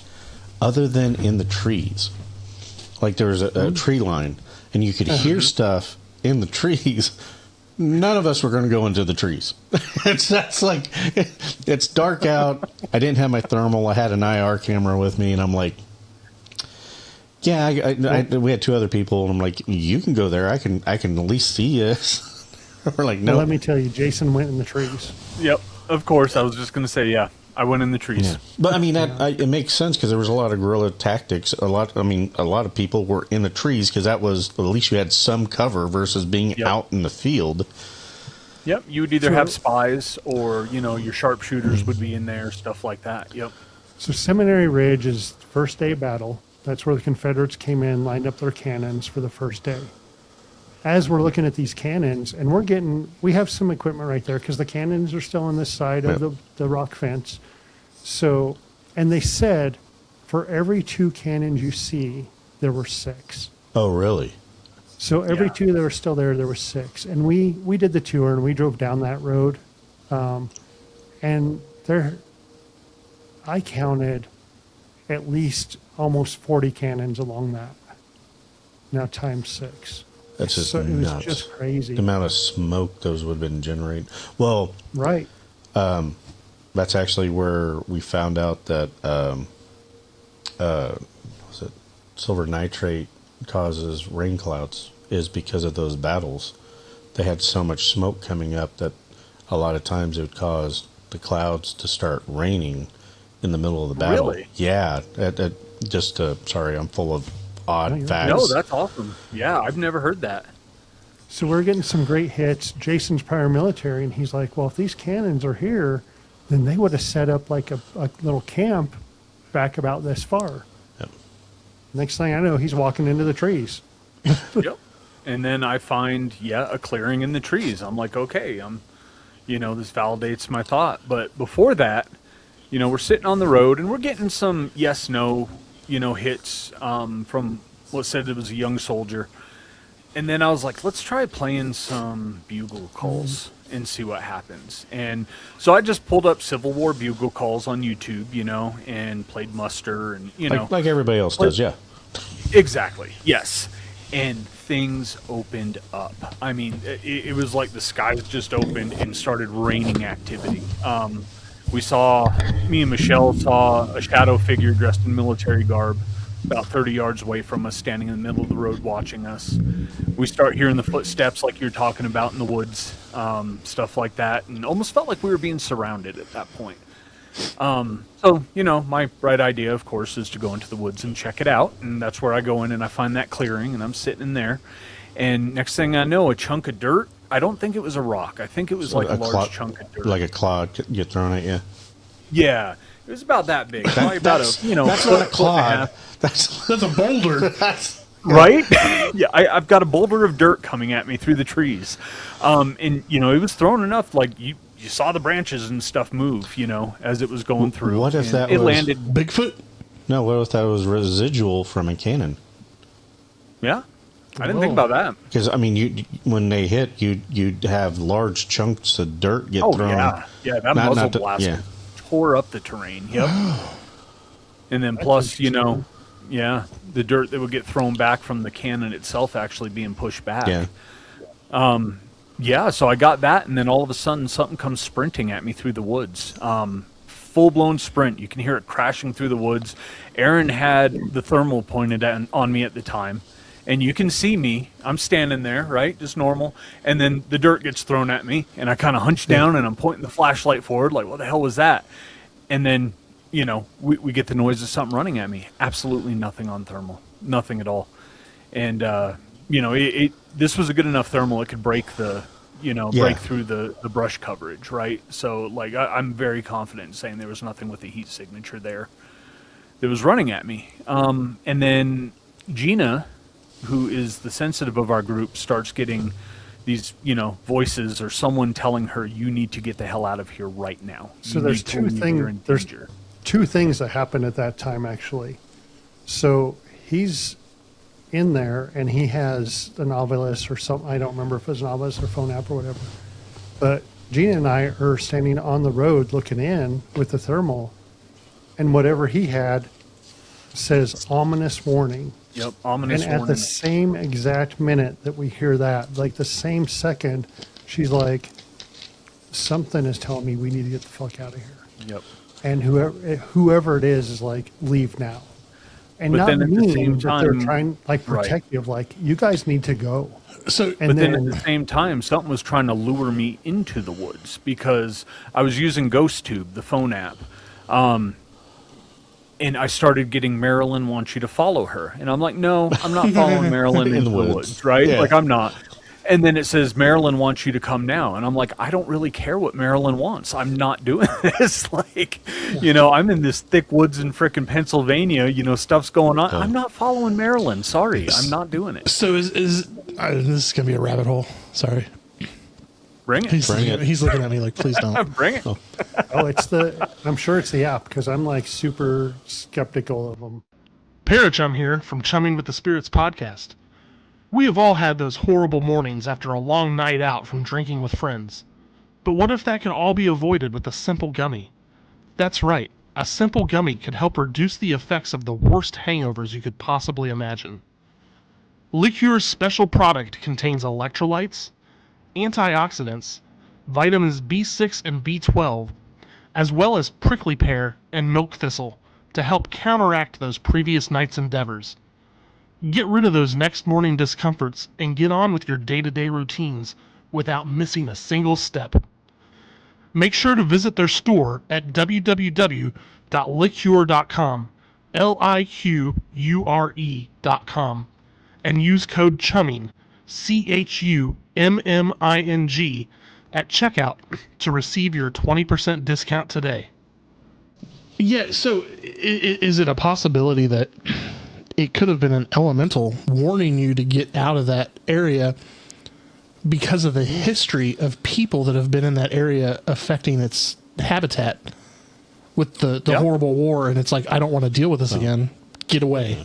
other than in the trees. Like there was a tree line, and you could hear stuff in the trees. None of us were going to go into the trees. It's dark out. I didn't have my thermal. I had an IR camera with me, and I'm like, yeah, we had 2 other people, and I'm like, you can go there. I can at least see you. We're like, no. Well, let me tell you, Jason went in the trees. Yep, of course. I was just going to say, yeah, I went in the trees. Yeah. But I mean, it makes sense because there was a lot of guerrilla tactics. A lot of people were in the trees because that was, at least you had some cover versus being out in the field. Yep, you would either have spies or, your sharpshooters would be in there, stuff like that. Yep. So Seminary Ridge is the first day battle. That's where the Confederates came in, lined up their cannons for the first day. As we're looking at these cannons, and we have some equipment right there because the cannons are still on this side of the rock fence. So, and they said for every 2 cannons you see, there were 6. Oh, really? So every 2 that were still there were 6. And we did the tour, and we drove down that road. And I counted at least almost 40 cannons along that. Now times 6. That's just So it was nuts. just crazy. The amount of smoke those would have been generating. Well, Right. that's actually where we found out that was it silver nitrate causes rain clouds, is because of those battles. They had so much smoke coming up that a lot of times it would cause the clouds to start raining in the middle of the battle. Really? Yeah. Sorry, I'm full of odd facts. No, that's awesome. Yeah, I've never heard that. So we're getting some great hits. Jason's paramilitary, and he's like, well, if these cannons are here, then they would have set up like a little camp back about this far. Yep. Next thing I know, he's walking into the trees. Yep. And then I find, a clearing in the trees. I'm like, okay, this validates my thought. But before that, we're sitting on the road and we're getting some yes, no, hits from what said it was a young soldier. And then I was like, let's try playing some bugle calls and see what happens. And so I just pulled up Civil War bugle calls on YouTube, and played muster and, Like everybody else does, yeah. Exactly. Yes. And things opened up. I mean, it was like the skies just opened and started raining activity. Me and Michelle saw a shadow figure dressed in military garb about 30 yards away from us, standing in the middle of the road watching us. We start hearing the footsteps like you're talking about in the woods, stuff like that, and almost felt like we were being surrounded at that point. My bright idea, of course, is to go into the woods and check it out, and that's where I go in and I find that clearing, and I'm sitting in there, and next thing I know, a chunk of dirt. I don't think it was a rock. I think it was like a large chunk of dirt. Like a clod get thrown at you. Yeah, it was about that big. Probably about That's foot, not a foot and a clod. half. That's a boulder. Right? Yeah, I've got a boulder of dirt coming at me through the trees. And, it was thrown enough, like, you saw the branches and stuff move, as it was going through. What if And that it was... landed... Bigfoot? No, what if that was residual from a cannon? Yeah, I didn't think about that. Because, I mean, when they hit, you'd have large chunks of dirt get thrown. Yeah, that muzzle blast tore up the terrain. Yep. And then plus, the dirt that would get thrown back from the cannon itself actually being pushed back. Yeah. So I got that, and then all of a sudden something comes sprinting at me through the woods. Full-blown sprint. You can hear it crashing through the woods. Aaron had the thermal pointed on me at the time, and you can see me. I'm standing there, right, just normal, and then the dirt gets thrown at me, and I kind of hunch down, and I'm pointing the flashlight forward, like, what the hell was that? And then, we get the noise of something running at me. Absolutely nothing on thermal. Nothing at all. And, this was a good enough thermal it could break break through the brush coverage, right? So, like, I'm very confident in saying there was nothing with the heat signature there that was running at me. And then Gina, who is the sensitive of our group, starts getting these, voices or someone telling her, you need to get the hell out of here right now. So there's two things that happened at that time, actually. So he's in there and he has the Novelist or something. I don't remember if it was Novelist or phone app or whatever. But Gina and I are standing on the road looking in with the thermal, and whatever he had says ominous warning. Yep, ominous and warning. at the same exact minute that we hear that, like the same second, she's like, something is telling me we need to get the fuck out of here. Yep. And whoever it is like, leave now. And But not then at the meaning same that they're time- trying, like, protective, like, you guys need to go. So, And But then at the same time, something was trying to lure me into the woods because I was using GhostTube, the phone app. And I started getting Marilyn wants you to follow her. And I'm like, no, I'm not following Marilyn into the woods, right? Yeah. Like, I'm not. And then it says, Marilyn wants you to come now. And I'm like, I don't really care what Marilyn wants. I'm not doing this. Like, I'm in this thick woods in frickin' Pennsylvania. Stuff's going on. I'm not following Marilyn. Sorry, I'm not doing it. so is this is gonna be a rabbit hole? Sorry, Bring it. he's looking at me like, please don't. Bring it. I'm sure it's the app, because I'm, like, super skeptical of them. Parachum here from Chumming with the Spirits podcast. We have all had those horrible mornings after a long night out from drinking with friends. But what if that could all be avoided with a simple gummy? That's right, a simple gummy could help reduce the effects of the worst hangovers you could possibly imagine. Liqueur's special product contains electrolytes, antioxidants, vitamins B6 and B12, as well as prickly pear and milk thistle to help counteract those previous night's endeavors. Get rid of those next morning discomforts and get on with your day-to-day routines without missing a single step. Make sure to visit their store at www.liqueur.com, liqure.com, and use code CHUMMING, CHUMMING, at checkout to receive your 20% discount today. Yeah, so is it a possibility that it could have been an elemental warning you to get out of that area because of the history of people that have been in that area affecting its habitat with the horrible war, and it's like, I don't want to deal with this again. Get away.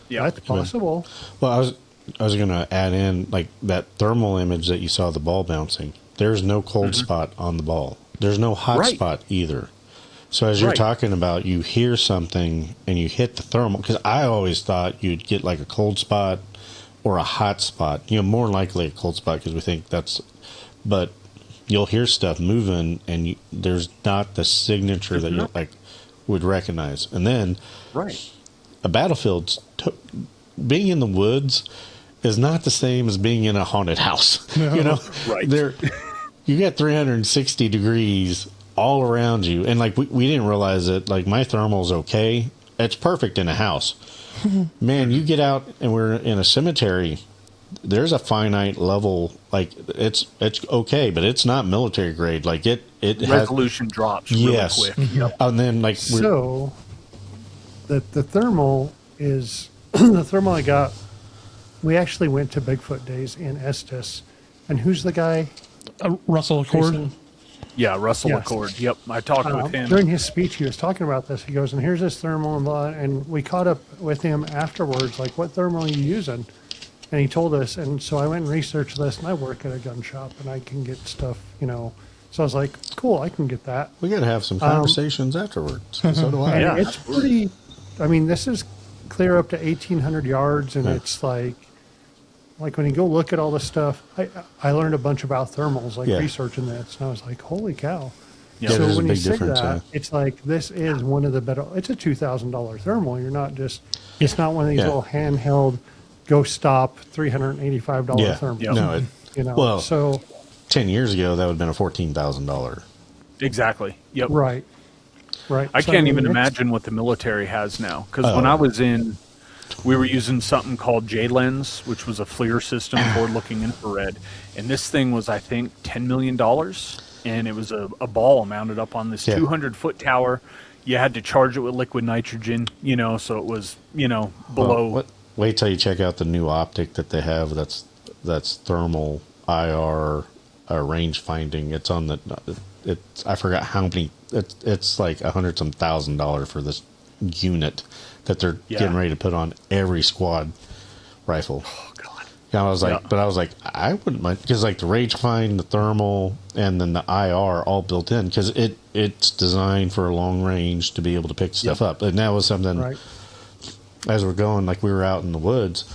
Yeah, That's possible. Well, I was going to add in, like, that thermal image that you saw the ball bouncing. There's no cold spot on the ball. There's no hot spot either. So as you're talking about, you hear something and you hit the thermal, because I always thought you'd get like a cold spot or a hot spot. You know, more likely a cold spot because we think that's, but you'll hear stuff moving and there's not the signature that you like would recognize. And then a battlefield's being in the woods is not the same as being in a haunted house. No. You know, there you got 360 degrees all around you, and like we didn't realize it. Like, my thermal's okay. It's perfect in a house. Man, you get out and we're in a cemetery. There's a finite level. Like, it's okay, but it's not military grade. Like it resolution drops really quick. And then like so the thermal is the thermal I got. We actually went to Bigfoot Days in Estes, and who's the guy? Russell Accord. Jason? Yeah, Russell Yes. Accord. Yep, I talked with him. During his speech, he was talking about this. He goes, and here's this thermal and blah. And we caught up with him afterwards, like, what thermal are you using? And he told us. And so I went and researched this, and I work at a gun shop, and I can get stuff, you know. So I was like, cool, I can get that. we got to have some conversations afterwards. So do I. And Yeah. it's pretty, I mean, this is clear up to 1,800 yards, and it's like when you go look at all this stuff, I learned a bunch about thermals, like researching this, and I was like, holy cow. Yeah, So there's a when you big say difference, that, it's like, this is one of the better, it's a $2,000 thermal. You're not just, it's not one of these little handheld, go stop, $385 thermals. No, You know, well, so 10 years ago, that would have been a $14,000. Exactly. Yep. right. I So, can't mean, even it's- imagine what the military has now. Because when I was in, we were using something called J-Lens, which was a FLIR system, forward-looking infrared. And this thing was, I think, $10 million. And it was a ball mounted up on this 200-foot tower. You had to charge it with liquid nitrogen, you know, so it was, you know, below. Well, wait till you check out the new optic that they have. That's thermal IR range finding. It's on the. I forgot how many. It's like $100-some thousand for this unit that they're getting ready to put on every squad rifle. Oh God. Yeah, I was like, but I was like, I wouldn't mind, because like the range find, the thermal, and then the IR all built in, because it's designed for a long range to be able to pick stuff up. And that was something. As we're going, like we were out in the woods,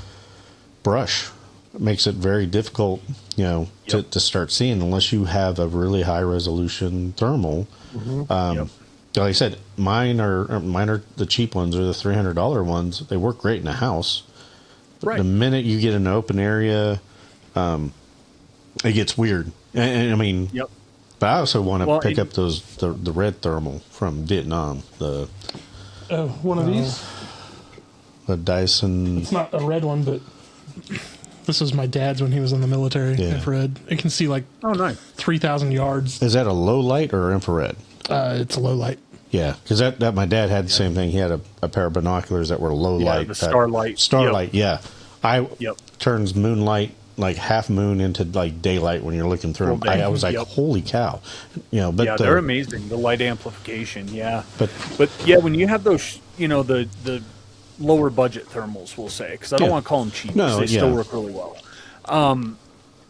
brush makes it very difficult, you know, to start seeing unless you have a really high resolution thermal. Like I said, mine are the cheap ones, or the $300 ones. They work great in a house. But the minute you get in an open area, it gets weird. And I mean, but I also want to pick up the red thermal from Vietnam. One of these? The Dyson. It's not a red one, but this was my dad's when he was in the military. Infrared. It can see like 3,000 yards. Is that a low light or infrared? It's a low light. Yeah, because that my dad had the same thing. He had a pair of binoculars that were low light. The Starlight. Starlight, turns moonlight, like half moon, into like daylight when you're looking through them. I was like, holy cow. You know, but they're amazing. The light amplification, But yeah, when you have those, you know, the lower budget thermals, we'll say, because I don't want to call them cheap. No, they still work really well.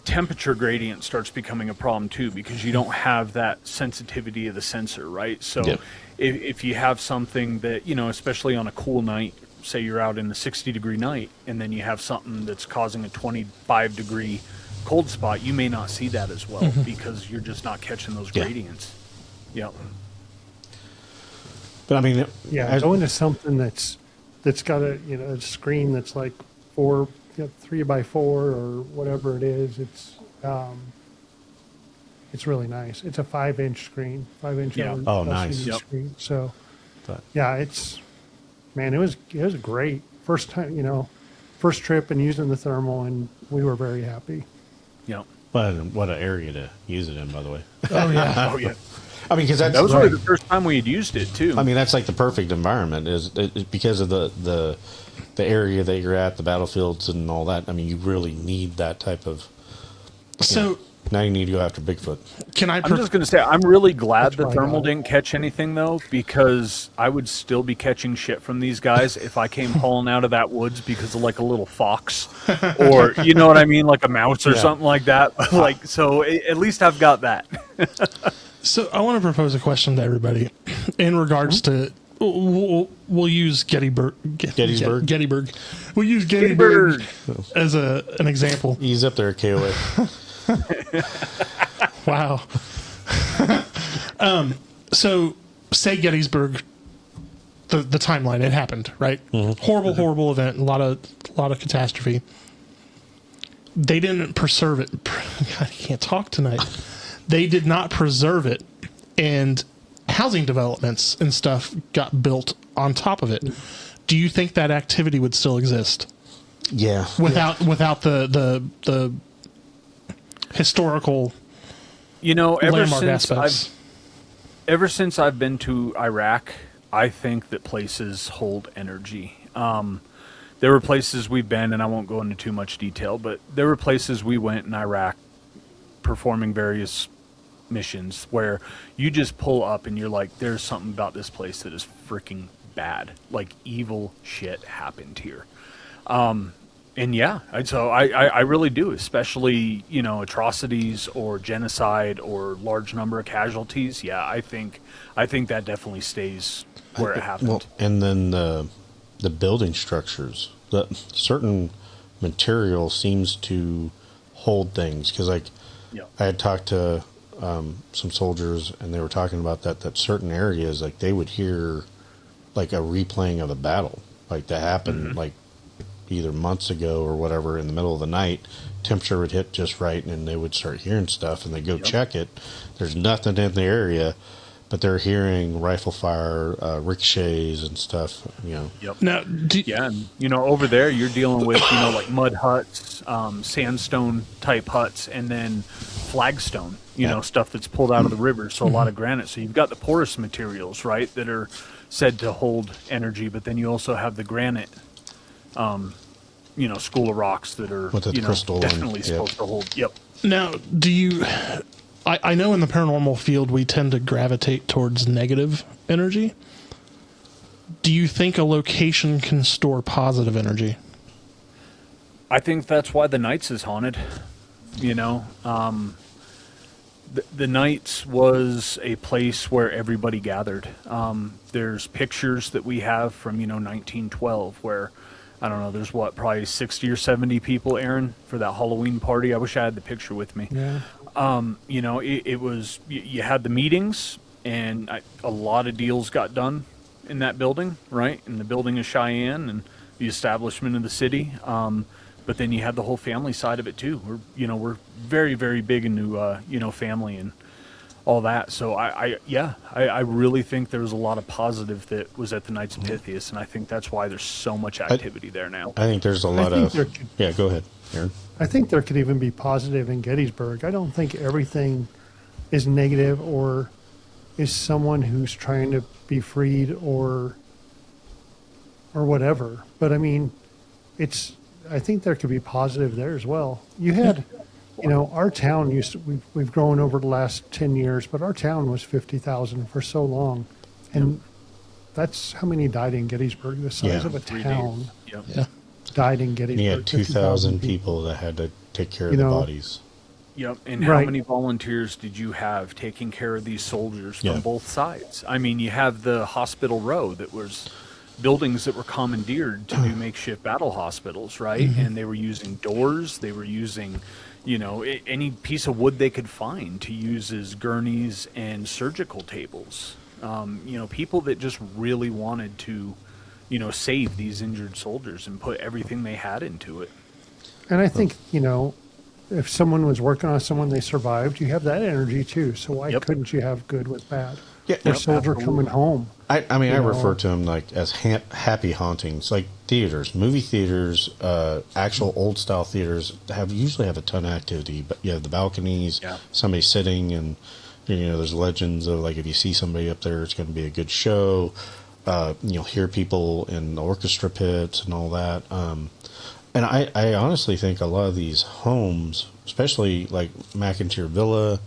Temperature gradient starts becoming a problem too, because you don't have that sensitivity of the sensor, right? So if you have something that, you know, especially on a cool night, say you're out in the 60-degree night, and then you have something that's causing a 25-degree cold spot, you may not see that as well because you're just not catching those gradients. But I mean, going to something that's got a screen that's like 3x4 or whatever it is. It's really nice. It's a 5-inch screen, 5-inch Yeah. Oh, nice. LCD Yep. screen. So, But- yeah, it was great. First time, first trip and using the thermal, and we were very happy. Yeah. What an area to use it in, by the way. Oh yeah. Oh yeah. I mean, because that's That was like, really the first time we had used it too. I mean, that's like the perfect environment is because of the area that you're at, the battlefields and all that. I mean, you really need that type of. So Now you need to go after Bigfoot. can I? I'm just going to say, I'm really glad That's the why I thermal got it. didn't catch anything, though, because I would still be catching shit from these guys if I came hauling out of that woods because of, like, a little fox or, you know what I mean, like a mouse or Yeah. something like that. Like, so at least I've got that. So I want to propose a question to everybody in regards to. We'll use Gettysburg. Gettysburg? We'll use Gettysburg as an example. Ease up there, KOA. Wow. So say Gettysburg, the timeline, it happened, right? Horrible event, a lot of catastrophe. They didn't preserve it. God, I can't talk tonight. They did not preserve it, and housing developments and stuff got built on top of it. Do you think that activity would still exist Yeah. without the historical landmark aspects? Ever since I've been to Iraq, I think that places hold energy. There were places we've been, and I won't go into too much detail, but there were places we went in Iraq performing various missions where you just pull up and you're like, there's something about this place that is freaking bad. Like, evil shit happened here. And yeah, I really do, especially, atrocities or genocide or large number of casualties. Yeah, I think that definitely stays where it happened. Well, and then the building structures, the certain material seems to hold things because, like, Yeah. I had talked to some soldiers, and they were talking about that certain areas, like they would hear like a replaying of the battle, like that happened like either months ago or whatever in the middle of the night. Temperature would hit just right, and they would start hearing stuff, and they go check it. There's nothing in the area, but they're hearing rifle fire, ricochets and stuff. Yep. Now, Yeah, and over there you're dealing with like mud huts, sandstone type huts, and then flagstone, stuff that's pulled out of the river. So a lot of granite. So you've got the porous materials, right, that are said to hold energy, but then you also have the granite, school of rocks that are With the crystal definitely and- supposed to hold. Yep. Now, do you? I know in the paranormal field we tend to gravitate towards negative energy. Do you think a location can store positive energy? I think that's why the Knights is haunted. The Knights was a place where everybody gathered. There's pictures that we have from 1912 where, I don't know, there's probably 60 or 70 people, Aaron, for that Halloween party. I wish I had the picture with me. Yeah. It was, you had the meetings, and a lot of deals got done in that building, right? In the building of Cheyenne and the establishment of the city. But then you had the whole family side of it too. We're very, very big into, family and all that. So I really think there was a lot of positive that was at the Knights of Pythias, and I think that's why there's so much activity there now. I think there's a lot think of. there could- Yeah, go ahead, Aaron. I think there could even be positive in Gettysburg. I don't think everything is negative or is someone who's trying to be freed or whatever. But I mean, I think there could be positive there as well. You had, our town we've grown over the last 10 years, but our town was 50,000 for so long. And that's how many died in Gettysburg, the size Yeah. of a town Yep. Yeah. died in Gettysburg. You had 2,000 people that had to take care of You the know, bodies. Yep. And how Right. many volunteers did you have taking care of these soldiers from Yeah. both sides? I mean, you have the hospital row that was buildings that were commandeered to do makeshift battle hospitals, right? And they were using doors. They were using, any piece of wood they could find to use as gurneys and surgical tables. People that just really wanted to, save these injured soldiers and put everything they had into it. And I think, if someone was working on someone, they survived, you have that energy too. So why Yep. couldn't you have good with bad? Yeah, Or yep, soldier coming home. I mean, I know. refer to them like as happy hauntings, like theaters, movie theaters, actual old style theaters usually have a ton of activity. But you have the balconies, Yeah. somebody sitting, and there's legends of like if you see somebody up there, it's going to be a good show. You'll hear people in the orchestra pits and all that. And I honestly think a lot of these homes, especially like McIntyre Villa,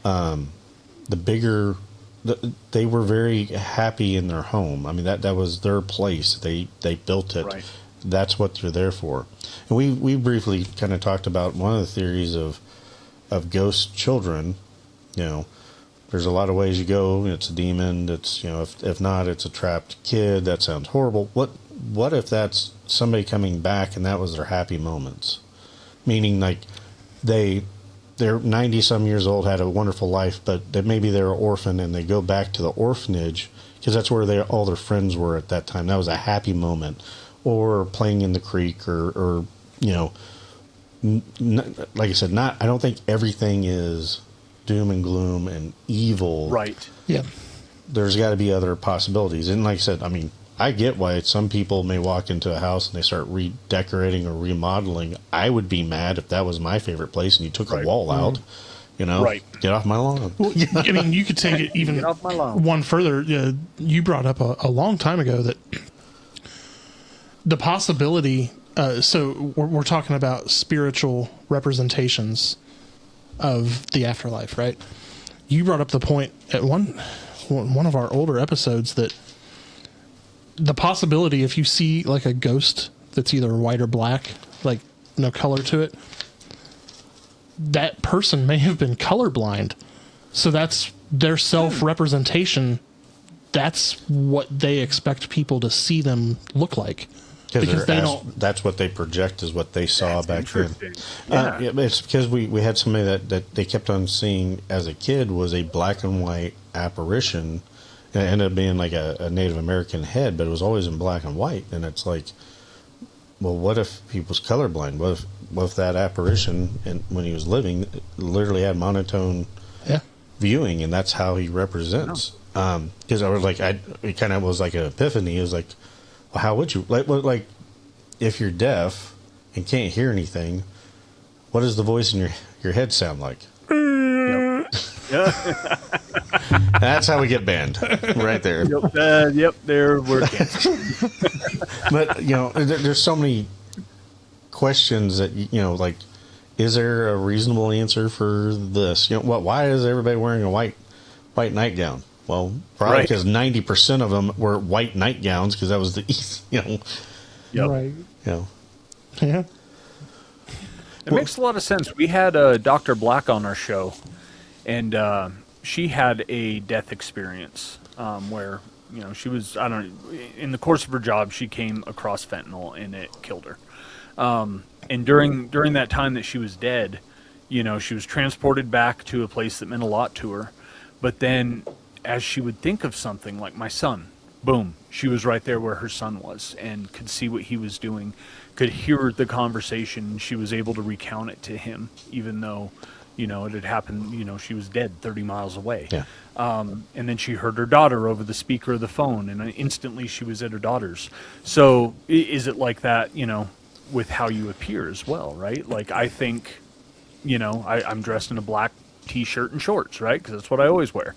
the bigger. They were very happy in their home. I mean, that was their place. They built it. Right. That's what they're there for. And we briefly kind of talked about one of the theories of ghost children. There's a lot of ways you go. It's a demon. It's if not, it's a trapped kid. That sounds horrible. What if that's somebody coming back and that was their happy moments? Meaning like they're 90 some years old, had a wonderful life, but that maybe they're an orphan and they go back to the orphanage because that's where all their friends were at that time. That was a happy moment. Or playing in the creek or like I said, I don't think everything is doom and gloom and evil. Right. Yeah. There's got to be other possibilities. And like I said, I mean, I get why some people may walk into a house and they start redecorating or remodeling. I would be mad if that was my favorite place and you took a wall out. Right. Get off my lawn. Well, I mean, you could take it even Get off my lawn. one further. You brought up a long time ago that the possibility. So we're talking about spiritual representations of the afterlife, right? You brought up the point at one of our older episodes that the possibility, if you see like a ghost that's either white or black, like no color to it, that person may have been colorblind. So that's their self-representation. That's what they expect people to see them look like. Because they don't. That's what they project is what they saw back then. Yeah. It's because we had somebody that they kept on seeing as a kid was a black and white apparition. And it ended up being like a Native American head, but it was always in black and white. And it's like, well, what if he was colorblind? What if that apparition, and when he was living, literally had monotone viewing, and that's how he represents? Because I was like, it kind of was like an epiphany. It was like, well, how would you like if you're deaf and can't hear anything? What does the voice in your head sound like? Yeah. That's how we get banned, right there. Yep. There we're canceled. But there's so many questions that like, is there a reasonable answer for this? Why is everybody wearing a white nightgown? Well, probably because 90% of them were white nightgowns because that was the East. Yep. Right. Yeah. It makes a lot of sense. We had Dr. Black on our show, and she had a death experience where she was in the course of her job she came across fentanyl and it killed her. And during that time that she was dead, she was transported back to a place that meant a lot to her. But then, as she would think of something like my son, boom, she was right there where her son was and could see what he was doing, could hear the conversation. She was able to recount it to him, even though, it had happened, she was dead 30 miles away. Yeah. And then she heard her daughter over the speaker of the phone, and instantly she was at her daughter's. So is it like that, with how you appear as well, right? Like, I think, I'm dressed in a black T-shirt and shorts, right? Because that's what I always wear.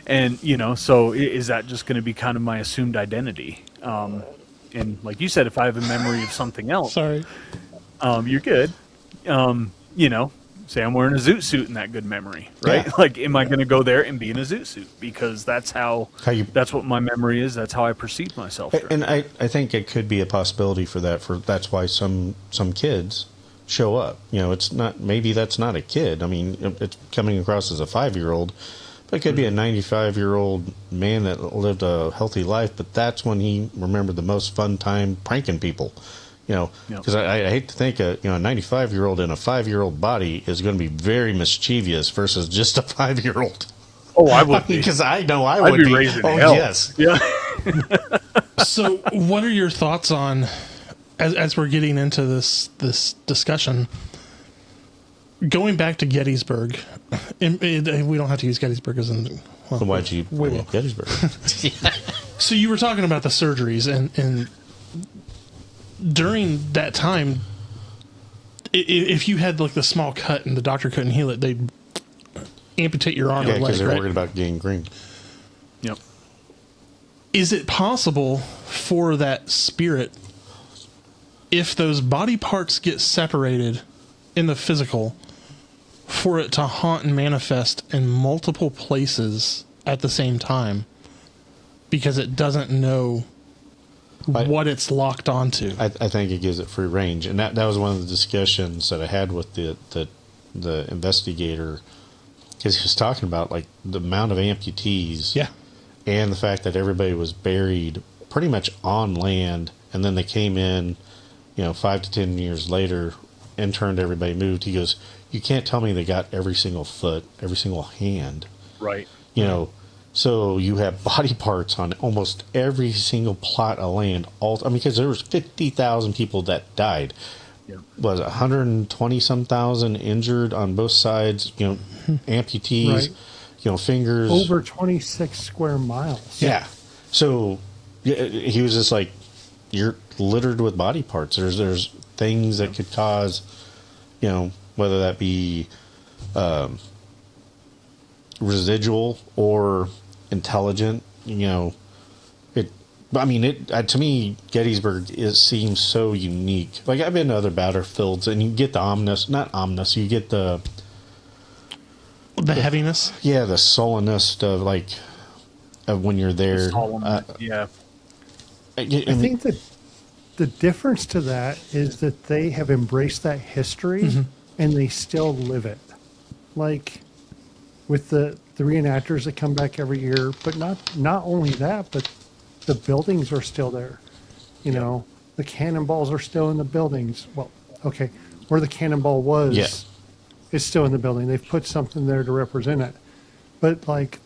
And, so is that just going to be kind of my assumed identity? And like you said, if I have a memory of something else, Sorry. You're good. Say I'm wearing a zoot suit in that good memory, right? Yeah. Like, am I going to go there and be in a zoot suit? Because that's that's what my memory is. That's how I perceive myself. And I think it could be a possibility for that. That's why some kids show up. It's not, maybe that's not a kid. I mean, it's coming across as a 5-year-old, but it could be a 95-year-old man that lived a healthy life, but that's when he remembered the most fun time pranking people. Because I hate to think a 95-year-old in a 5-year-old body is going to be very mischievous versus just a 5-year-old. Oh, I would be. Because I know I I'd would be raising Oh, hell. yes. Yeah. So, what are your thoughts on, as we're getting into this discussion, going back to Gettysburg, we don't have to use Gettysburg as in. Well, So why'd you bring up Gettysburg? So you were talking about the surgeries, and during that time, if you had like the small cut and the doctor couldn't heal it, they'd amputate your arm Yeah, or leg. because they're Right? worried about gangrene. Yep. Is it possible for that spirit, if those body parts get separated in the physical, for it to haunt and manifest in multiple places at the same time because it doesn't know what it's locked onto? I think it gives it free range, and that was one of the discussions that I had with the investigator, because he was talking about like the amount of amputees, Yeah. and the fact that everybody was buried pretty much on land, and then they came in, 5 to 10 years later, interned everybody, moved. He goes, you can't tell me they got every single foot, every single hand, Right. So you have body parts on almost every single plot of land. Because there was 50,000 people that died. Yep. Was 120 some thousand injured on both sides? Amputees, fingers. Over 26 square miles. Yeah. So he was just like, you're littered with body parts. There's things that could cause, whether that be residual or intelligent, to me, Gettysburg seems so unique. Like, I've been to other battlefields, and you get you get the heaviness. Yeah, the sullenness of when you're there. Yeah. I think that the difference to that is that they have embraced that history and they still live it. Like with the reenactors that come back every year, but not only that, but the buildings are still there. The cannonballs are still in the buildings. Well, okay, where the cannonball was is still in the building. They've put something there to represent it. But like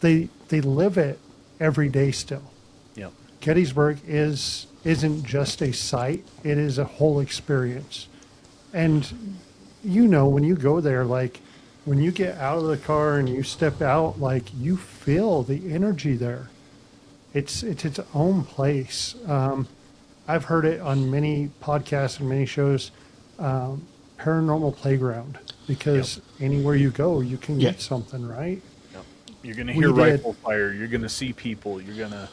they live it every day still. Yep. Gettysburg isn't just a site, it is a whole experience. And when you go there, like when you get out of the car and you step out, like you feel the energy there. It's its own place. I've heard it on many podcasts and many shows, paranormal playground, because anywhere you go, you can get something, right? Yep. You're going to hear rifle fire. You're going to see people. You're going to,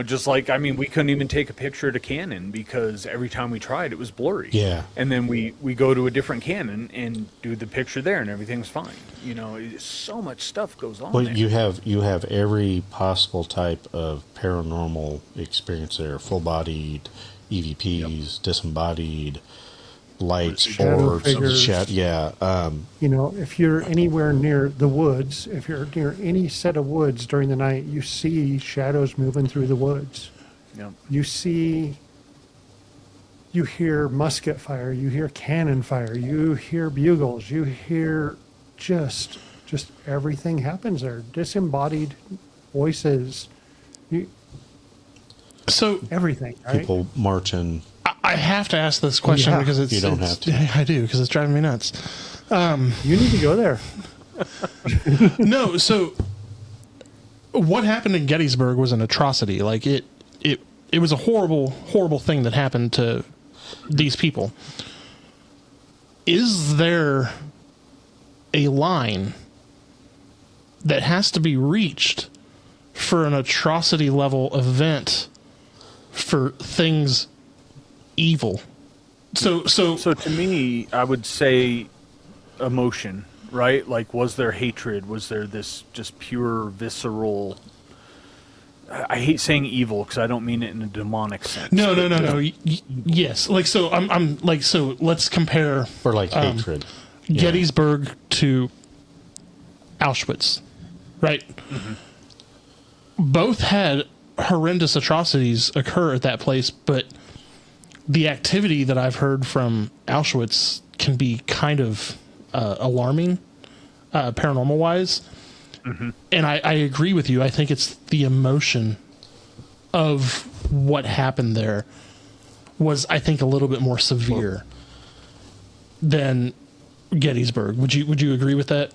just like, we couldn't even take a picture at a cannon because every time we tried, it was blurry. Yeah. And then we go to a different cannon and do the picture there and everything's fine. So much stuff goes on Well, there. you have every possible type of paranormal experience there: full-bodied, EVPs, disembodied, lights, Shadow orbs, figures. If you're anywhere near the woods, if you're near any set of woods during the night, you see shadows moving through the woods. Yep. You hear musket fire, you hear cannon fire, you hear bugles, you hear just everything happens there. Disembodied voices, everything, right? People marching. I have to ask this question Yeah. because You don't have to. I do, because it's driving me nuts. You need to go there. No, so what happened in Gettysburg was an atrocity. Like it was a horrible, horrible thing that happened to these people. Is there a line that has to be reached for an atrocity level event for things evil? So to me, I would say emotion, right? Like, was there hatred? Was there this just pure visceral? I hate saying evil because I don't mean it in a demonic sense. no. Yes, like so. I'm like so. Let's compare Or like hatred. Yeah. Gettysburg to Auschwitz, right? Mm-hmm. Both had horrendous atrocities occur at that place, but the activity that I've heard from Auschwitz can be kind of alarming, paranormal wise. Mm-hmm. And I agree with you. I think it's the emotion of what happened there was, I think, a little bit more severe than Gettysburg. Would you agree with that?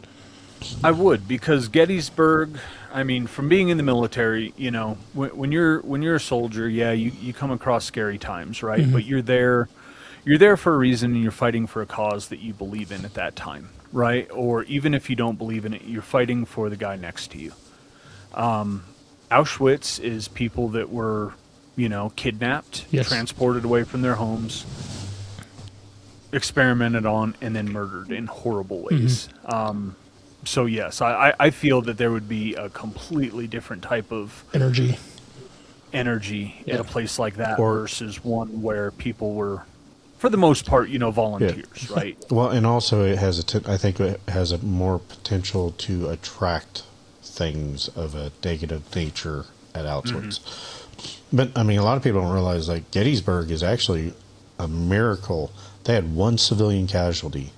I would, because Gettysburg, I mean, from being in the military, you know, when you're a soldier, yeah, you come across scary times, right? But you're there for a reason, and you're fighting for a cause that you believe in at that time, right? Or even if you don't believe in it, you're fighting for the guy next to you. Auschwitz is people that were, you know, kidnapped, Yes. transported away from their homes, experimented on, and then murdered in horrible ways. So yes, I feel that there would be a completely different type of Energy. at a place like that versus one where people were, for the most part, you know, volunteers, right? Well, and also it has I think it has a more potential to attract things of a negative nature at Auschwitz. But I mean, a lot of people don't realize like Gettysburg is actually a miracle. They had one civilian casualty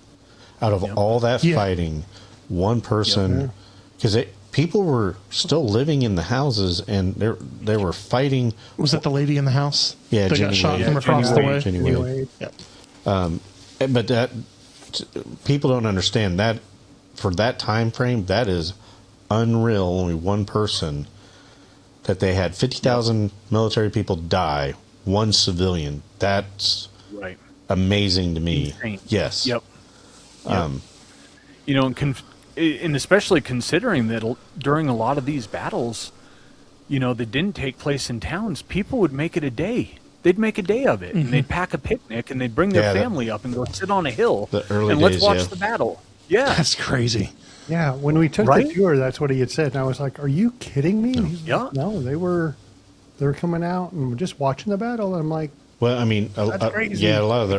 out of all that fighting. One person, because people were still living in the houses and they were fighting. Was that the lady in the house? Yeah, that Jenny got shot Wade. from across the way. Jenny Wade. But that people don't understand that for that time frame, that is unreal. Only one person that they had 50,000 military people die, one civilian. That's Right. amazing to me. Insane. Yes. Yep. You know, and especially considering that during a lot of these battles, you know, that didn't take place in towns, people would make it a day. They'd make a day of it, and they'd pack a picnic, and they'd bring their family up and go sit on a hill The early and let's days, watch yeah. the battle. Yeah, That's crazy. Yeah, when we took Right? the tour, that's what he had said, and I was like, "Are you kidding me?" And he's Yeah. like, no, they were coming out and just watching the battle. And I'm like, Well, I mean, That's crazy. yeah, a lot of the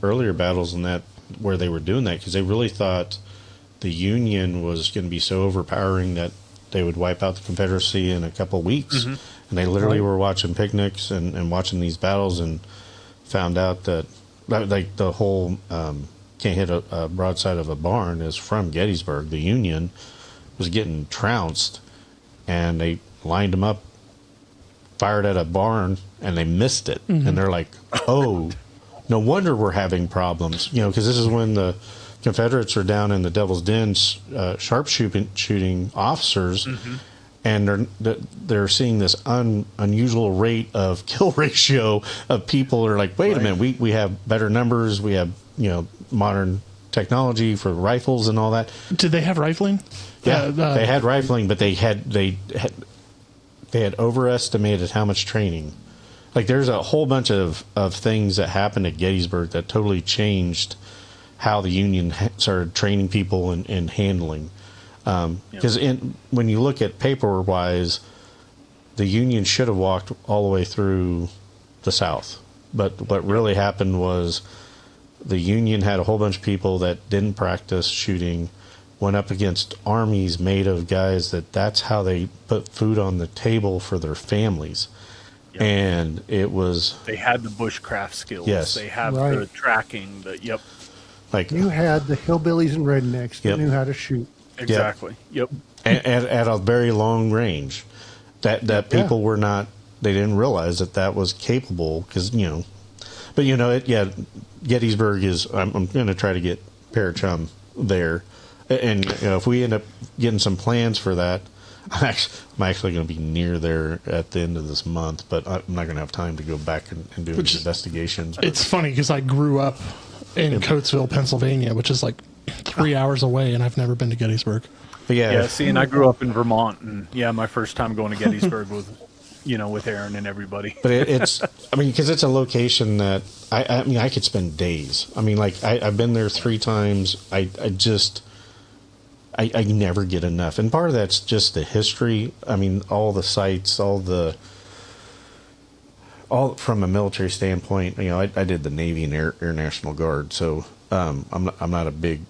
earlier battles in that where they were doing that because they really thought the Union was going to be so overpowering that they would wipe out the Confederacy in a couple weeks, and they literally were watching picnics and watching these battles and found out that like the whole can't hit a broadside of a barn is from Gettysburg. The Union was getting trounced, and they lined them up, fired at a barn, and they missed it. And they're like, oh, no wonder we're having problems. You know, because this is when the Confederates are down in the Devil's Den sharpshooting officers, and they're seeing this unusual rate of kill ratio of people. Are like, wait a minute, we have better numbers. We have, you know, modern technology for rifles and all that. Did they have rifling? Yeah, they had rifling, but they had overestimated how much training. Like there's a whole bunch of things that happened at Gettysburg that totally changed how the Union started training people and handling. Because when you look at paper-wise, the Union should have walked all the way through the South. But what really happened was the Union had a whole bunch of people that didn't practice shooting, went up against armies made of guys that's how they put food on the table for their families. Yep. And it was... they had the bushcraft skills. Yes. They have Right. the tracking. like you had the hillbillies and rednecks that Yep. knew how to shoot. Exactly. Yep. at a very long range that people were not, they didn't realize that was capable because, you know, but you know, Gettysburg is, I'm going to try to get Parachum there. And you know, if we end up getting some plans for that, I'm actually going to be near there at the end of this month, but I'm not going to have time to go back and do any investigations. It's funny because I grew up in Coatesville, Pennsylvania, which is like 3 hours away, and I've never been to Gettysburg. But Yeah. See, and I grew up in Vermont, and my first time going to Gettysburg was, you know, with Aaron and everybody. But it's, I mean, because it's a location that I mean, I could spend days. I mean, like I've been there 3 times. I never get enough, and part of that's just the history. I mean, all the sites, all from a military standpoint. You know, I did the Navy and Air National Guard, so I'm not a big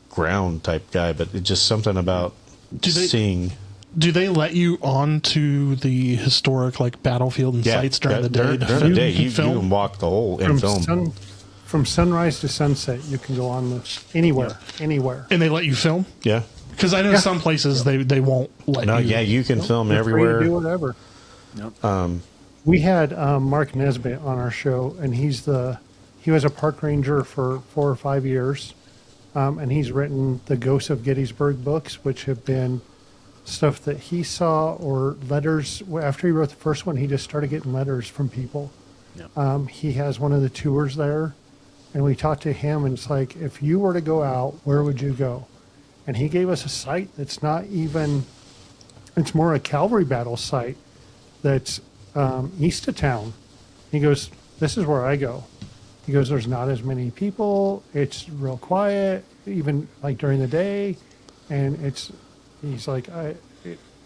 ground type guy, but it's just something about seeing. Do they let you on to the historic like battlefield and sites during the day? During the day, you can walk the whole and film. From sunrise to sunset, you can go on anywhere. And they let you film? Yeah. Because I know some places they won't let No, you. yeah, you can film You're everywhere. free to do whatever. Yep. We had Mark Nesbitt on our show, and he was a park ranger for 4 or 5 years, And he's written the Ghosts of Gettysburg books, which have been stuff that he saw or letters. After he wrote the first one, he just started getting letters from people. Yeah. He has one of the tours there, and we talked to him, and it's like, if you were to go out, where would you go? And he gave us a site that's not even, it's more a cavalry battle site that's east of town. He goes, this is where I go. He goes, there's not as many people. It's real quiet, even like during the day. And he's like,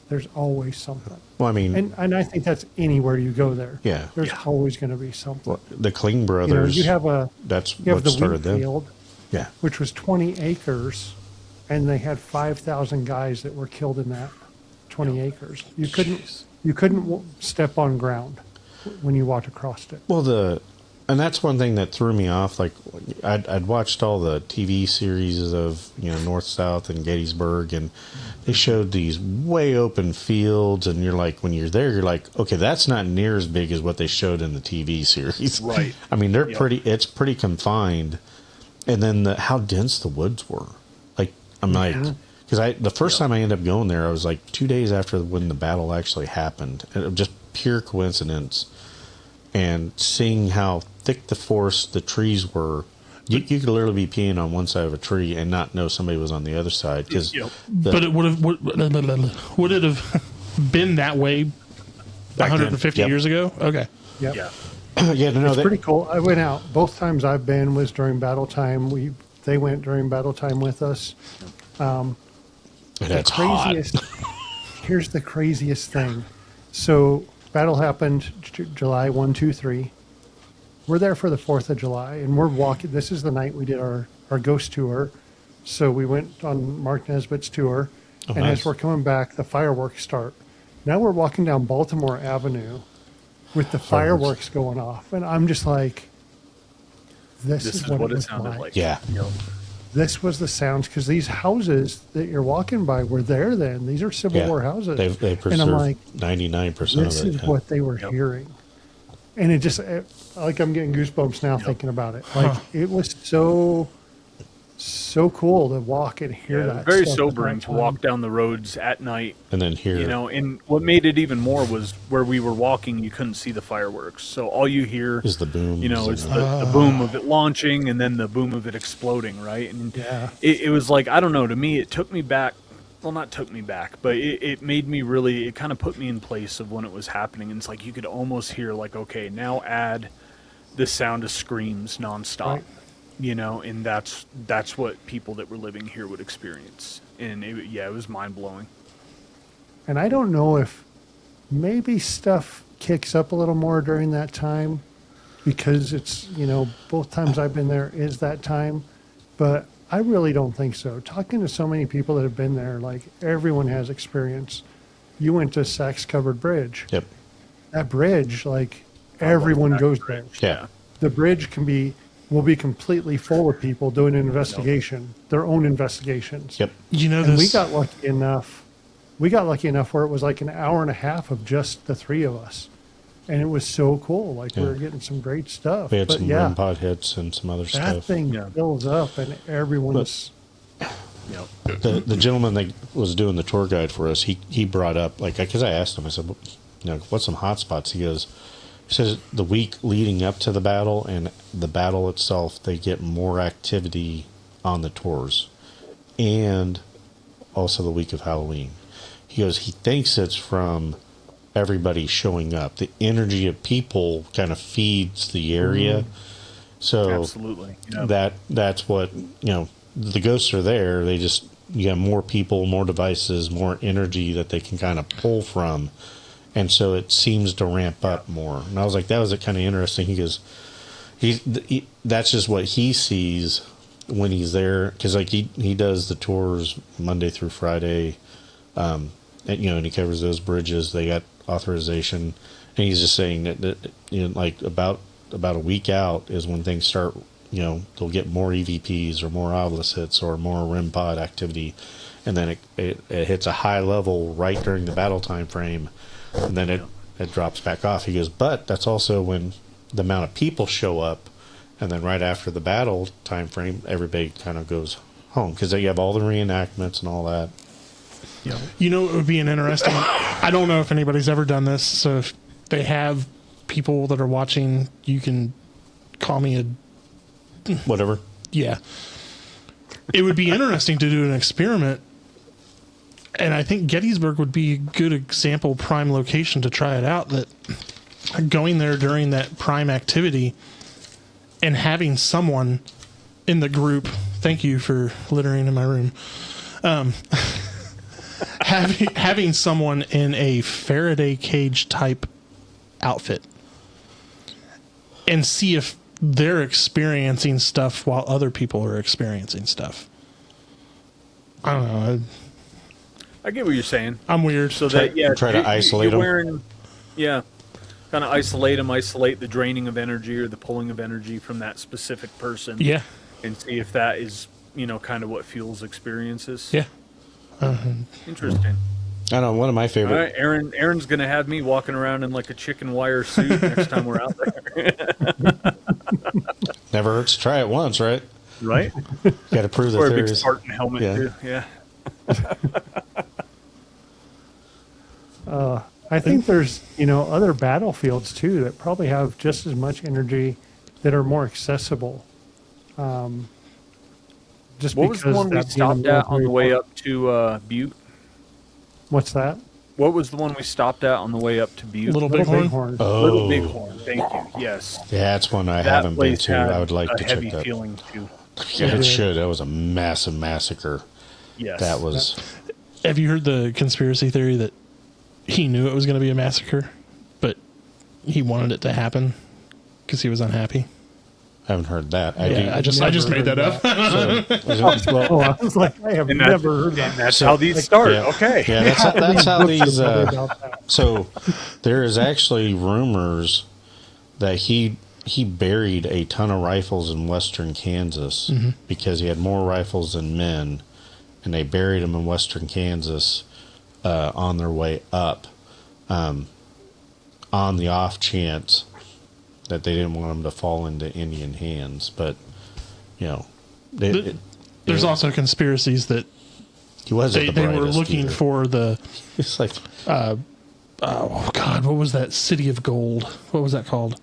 there's always something. Well, I mean, And I think that's anywhere you go there. Yeah. There's always going to be something. well, the Kling brothers. You have that's the what started wheat them. field, Yeah. which was 20 acres, and they had 5,000 guys that were killed in that 20 acres. You couldn't step on ground when you walked across it. Well, and that's one thing that threw me off. Like, I'd watched all the TV series of North, South, and Gettysburg, and they showed these way open fields, and you're like, when you're there, you're like, okay, that's not near as big as what they showed in the TV series. Right. I mean, they're it's pretty confined, and then how dense the woods were. Like, I'm like, because the first time I ended up going there, I was like 2 days after when the battle actually happened, and it was just pure coincidence. And seeing how thick the trees were, you could literally be peeing on one side of a tree and not know somebody was on the other side. But it would it have been that way Back 150 then, yep. years ago? Okay. Yep. Yeah. yeah, no, It's pretty cool. I went out. Both times I've been was during battle time. They went during battle time with us. that's hot. Here's the craziest thing. So battle happened July 1, 2, 3. We're there for the 4th of July, and we're walking. This is the night we did our ghost tour. So we went on Mark Nesbitt's tour, and nice. as we're coming back, the fireworks start. Now we're walking down Baltimore Avenue with the fireworks going off, and I'm just like, this is what it sounded like. Yeah. This was the sounds, because these houses that you're walking by were there then. These are Civil War houses. They and preserved I'm like, 99% this of it. is what they were hearing. And it just, like, I'm getting goosebumps now thinking about it. Like, it was so cool to walk and hear that. Very stuff sobering at that to walk time. down the roads at night. And then here. And what made it even more was where we were walking, you couldn't see the fireworks. So all you hear is the boom. it's the boom of it launching and then the boom of it exploding, right? And it was like, I don't know, to me, it took me back. Well, not took me back, but it made me really, it kind of put me in place of when it was happening. And it's like, you could almost hear like, okay, now add the sound of screams nonstop. Right. And that's what people that were living here would experience. And it was mind blowing. And I don't know if maybe stuff kicks up a little more during that time, because it's, both times I've been there is that time, but I really don't think so. Talking to so many people that have been there, like, everyone has experience. You went to Sachs Covered Bridge. Yep. That bridge, like, everyone goes there. Yeah. The bridge will be completely full of people doing an investigation, their own investigations. Yep. And we got lucky enough where it was like an hour and a half of just the three of us. And it was so cool. Like, we were getting some great stuff. We had But some REM pod hits and some other that stuff. thing fills up, and everyone's... The gentleman that was doing the tour guide for us, he brought up, like, because I asked him, I said, what's some hot spots? He says the week leading up to the battle and the battle itself, they get more activity on the tours, and also the week of Halloween. He goes, he thinks it's from everybody showing up. The energy of people kind of feeds the area. So Absolutely. that's what, the ghosts are there. They just, you have more people, more devices, more energy that they can kind of pull from. And so it seems to ramp up more. And I was like, that was kind of interesting. He goes, that's just what he sees when he's there. Cause like he does the tours Monday through Friday. And he covers those bridges. They got authorization. And he's just saying that like about a week out is when things start, they'll get more EVPs or more obelisk hits or more REM pod activity. And then it hits a high level right during the battle time frame. And then it drops back off. He goes, but that's also when the amount of people show up. And then right after the battle time frame, everybody kind of goes home because you have all the reenactments and all that. You know, it would be an interesting. I don't know if anybody's ever done this, so if they have people that are watching, you can call me a Whatever. yeah. It would be interesting to do an experiment, and I think Gettysburg would be a good example, prime location to try it out. That going there during that prime activity and having someone in the group. Thank you for littering in my room. Having someone in a Faraday cage type outfit and see if they're experiencing stuff while other people are experiencing stuff. I don't know. I get what you're saying. I'm weird. So that try to isolate them. Kind of isolate them, isolate the draining of energy or the pulling of energy from that specific person. Yeah. And see if that is, kind of what fuels experiences. Yeah. Interesting. I know one of my All favorite. right, Aaron's gonna have me walking around in like a chicken wire suit next time we're out there. Never hurts to try it once, right? Right? Got to prove the Or a big theories. Spartan helmet Yeah. too. Yeah. I think there's, other battlefields too that probably have just as much energy that are more accessible. Just What was the because one we that being a stopped at on the military way port- up to Butte? What's that? What was the one we stopped at on the way up to Butte? Little Little Bighorn. Bighorn. Oh, Little Bighorn. Thank you. Yes. yeah, that's one I That haven't been place to. had I would like a to heavy check that. feeling too. Yeah, it should. That was a massive massacre. Yes. That was. Have you heard the conspiracy theory that he knew it was going to be a massacre, but he wanted it to happen because he was unhappy? I haven't heard that. I just made that up. Oh, I was like, I have And that's- never heard that. And that's how these start. Yeah. Okay. Yeah, that's how these. About that. So there is actually rumors that he buried a ton of rifles in western Kansas because he had more rifles than men, and they buried them in western Kansas on their way up, on the off chance that they didn't want them to fall into Indian hands. But There's also conspiracies that he wasn't they the were brightest looking either. for the It's like oh God, what was that city of gold? What was that called?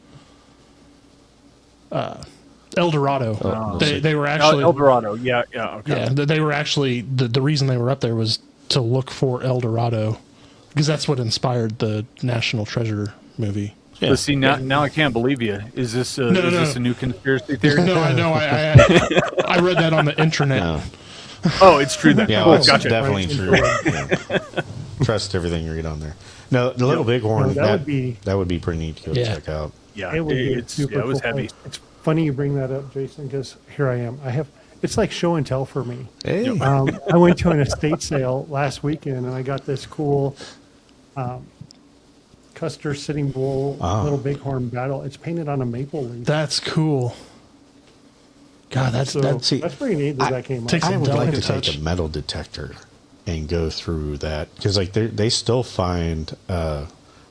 El Dorado. Oh, They were actually El Dorado. Yeah. Okay. yeah. They were actually the reason they were up there was to look for El Dorado because that's what inspired the National Treasure movie. yeah. But see, now I can't believe you. Is this a new conspiracy theory? No, I know. I read that on the intranet. No. Oh, it's true then. Yeah, Cool, well, it's gotcha. definitely true. Yeah. Trust everything you read on there. No, the Little Bighorn, No, that would be- pretty neat to go Yeah. check out. Yeah, It would be a it's super it was cool heavy. place. It's funny you bring that up, Jason, because here I am. It's like show and tell for me. Hey, I went to an estate sale last weekend and I got this cool Custer Sitting Bull Little Bighorn battle. It's painted on a maple leaf. That's cool. God, that's see, That's pretty neat that came takes out. I would like to delicate touch. take a metal detector and go through that because like they still find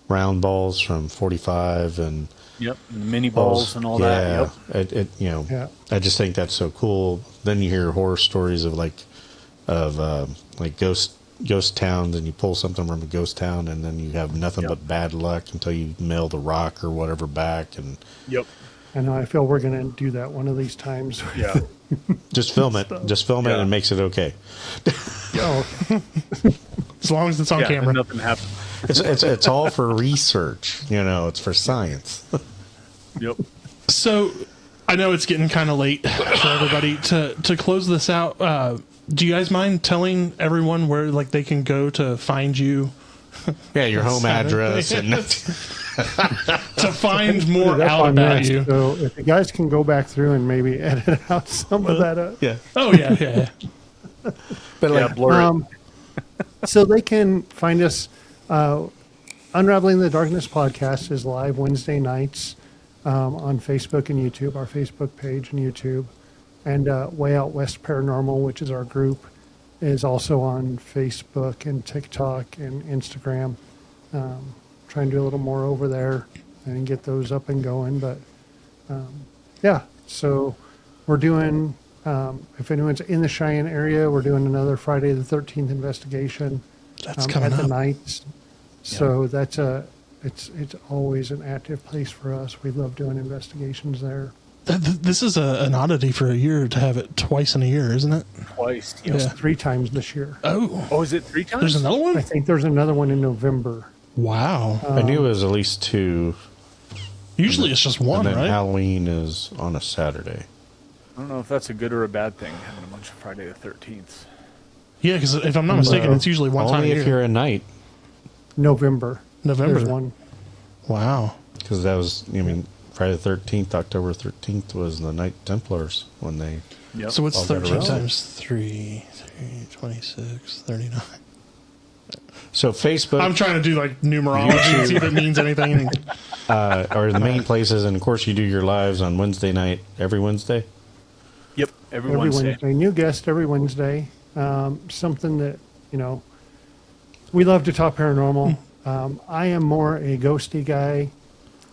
round balls from 45 and Yep, and the mini balls and all that. Yep. Yeah. I just think that's so cool. Then you hear horror stories of like ghost towns, and you pull something from a ghost town, and then you have nothing but bad luck until you mail the rock or whatever back, and Yep. I know. I feel we're going to do that one of these times. Yeah. just film it. Just film it, Yeah. and it makes it okay. Oh, as long as it's on Yeah, camera. and nothing happened. It's all for research. It's for science. Yep. So I know it's getting kind of late for everybody to close this out. Do you guys mind telling everyone where like they can go to find you Yeah, your home address and to find more that's out on about next. you? So if you guys can go back through and maybe edit out some of that. yeah. Oh yeah. But Yeah, blur it. So they can find us. Unraveling the Darkness podcast is live Wednesday nights on Facebook and YouTube, our Facebook page and YouTube. And Way Out West Paranormal, which is our group, is also on Facebook and TikTok and Instagram. Trying to do a little more over there and get those up and going. But yeah, so we're doing If anyone's in the Cheyenne area, we're doing another Friday the 13th investigation. That's coming at the up. nights. So it's always an active place for us. We love doing investigations there. This is an oddity for a year to have it twice in a year, isn't it? Twice. Yeah. 3 times this year. Oh, is it 3 times? There's another I one? think there's another one in November. Wow. I knew it was at least 2. Usually it's just one, And then right? Halloween is on a Saturday. I don't know if that's a good or a bad thing, having a bunch of Friday the 13th. Yeah, because if I'm not mistaken, it's usually one time a Only if year. you're at night, November. November. There's one. Wow. because that was, Friday the 13th, October 13th was the Night Templars when they. Yep. So what's All got 13 arrested. times 3? 26, 39. So Facebook I'm trying to do like numerology and see if it means anything. are the main places, and of course you do your lives on Wednesday night, every Wednesday. Yep. Every Every Wednesday. Wednesday. New guest every Wednesday. Something that, we love to talk paranormal. I am more a ghosty guy,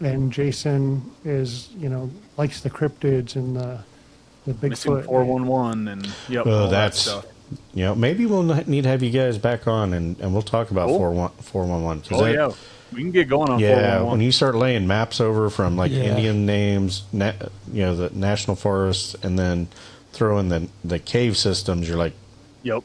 and Jason is, likes the cryptids and the Missing Bigfoot. 411 and yep. Oh, all that that's stuff. maybe we'll need to have you guys back on, and we'll talk about Cool. 411. 'cause Oh that- yeah, we can get going on Yeah, 411. when you start laying maps over from like Yeah. Indian names, the national forests, and then throw in the cave systems, you're like, Yep.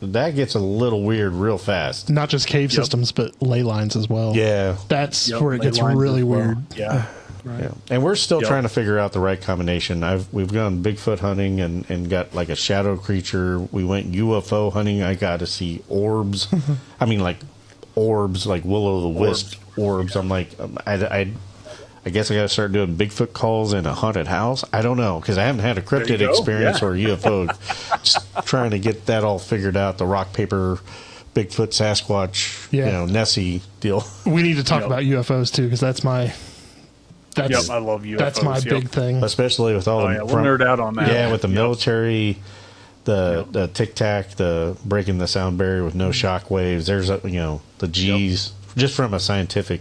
that gets a little weird real fast. Not just cave systems, but ley lines as well. Yeah. That's Yep, where it ley gets lines really as well. weird. Yeah. Yeah. And we're still Yep. trying to figure out the right combination. We've gone Bigfoot hunting and got like a shadow creature. We went UFO hunting. I got to see orbs. I mean, like orbs, like will-o'-the-wisp orbs. I'm like, I guess I got to start doing Bigfoot calls in a haunted house. I don't know, because I haven't had a There cryptid you go. experience Yeah. or UFO. Just trying to get that all figured out. The rock, paper, Bigfoot, Sasquatch, Yeah. Nessie deal. We need to talk Yep. about UFOs too, because that's Yep. I love UFOs. that's my yep. big thing. Especially with all Oh the yeah, we'll nerd out on that. Yeah, with the Yep. military, the tic tac, the breaking the sound barrier with no shock waves. There's the G's. Just from a scientific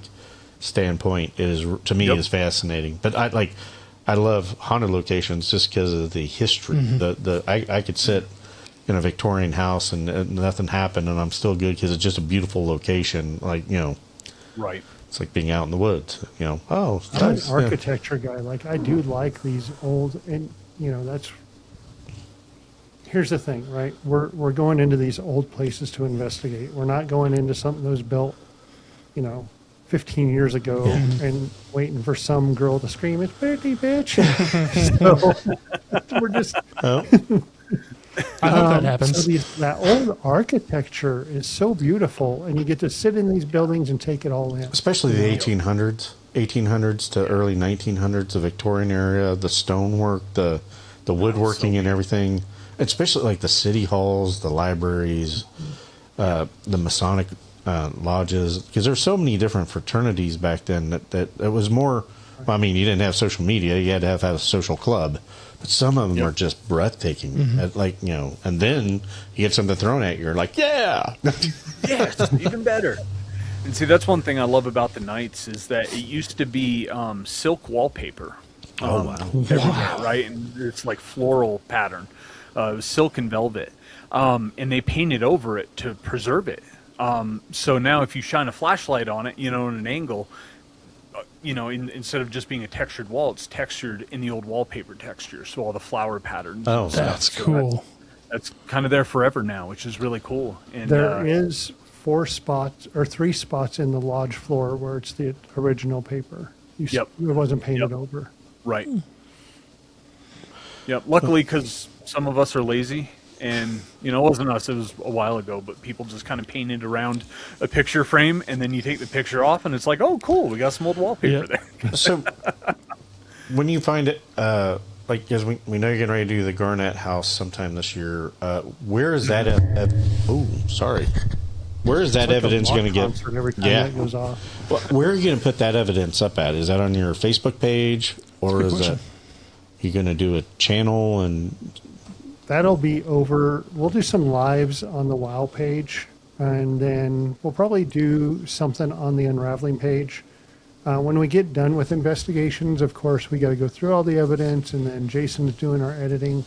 standpoint, is to me Yep. is fascinating. But I love haunted locations just because of the history. I could sit in a Victorian house and nothing happened, and I'm still good because it's just a beautiful location. Right. It's like being out in the woods. Oh, I'm an nice. Yeah. architecture guy. Like, I do like these old, and that's. Here's the thing, right? We're going into these old places to investigate. We're not going into something that was built, 15 years ago and waiting for some girl to scream, "It's Bertie, bitch!" So we're just. I hope that happens. So that old architecture is so beautiful, and you get to sit in these buildings and take it all in. Especially the 1800s to early 1900s, the Victorian era, the stonework, the woodworking and everything. Especially like the city halls, the libraries, the Masonic lodges, because there's so many different fraternities back then that it was more. I mean, you didn't have social media; you had to have a social club. But some of them are just breathtaking. And then you get something thrown at you, you're like, yeah. Yes, even better. And see, that's one thing I love about the nights is that it used to be silk wallpaper. Oh, wow. Everywhere, right? And it's like floral pattern. It was silk and velvet. And they painted over it to preserve it. So now if you shine a flashlight on it, in an angle, instead of just being a textured wall, it's textured in the old wallpaper texture. So all the flower patterns. Oh, and stuff. That's So cool. That's kind of there forever now, which is really cool. And There is 4 spots or 3 spots in the lodge floor where it's the original paper. Yep. It wasn't painted Yep. over. Right. Yep. Luckily, because some of us are lazy, and it wasn't us. It was a while ago, but people just kind of painted around a picture frame, and then you take the picture off, and it's like, oh, cool, we got some old wallpaper there. So when you find it, because we know you're getting ready to do the Garnett House sometime this year, where is that? Where is that Like a evidence rock going to get? concert every time Yeah. that goes off. Well, where are you going to put that evidence up at? Is that on your Facebook page, or Good is question. that you going to do a channel and? That'll be over. We'll do some lives on the WoW page, and then we'll probably do something on the Unravelling page. When we get done with investigations, of course, we got to go through all the evidence, and then Jason's doing our editing.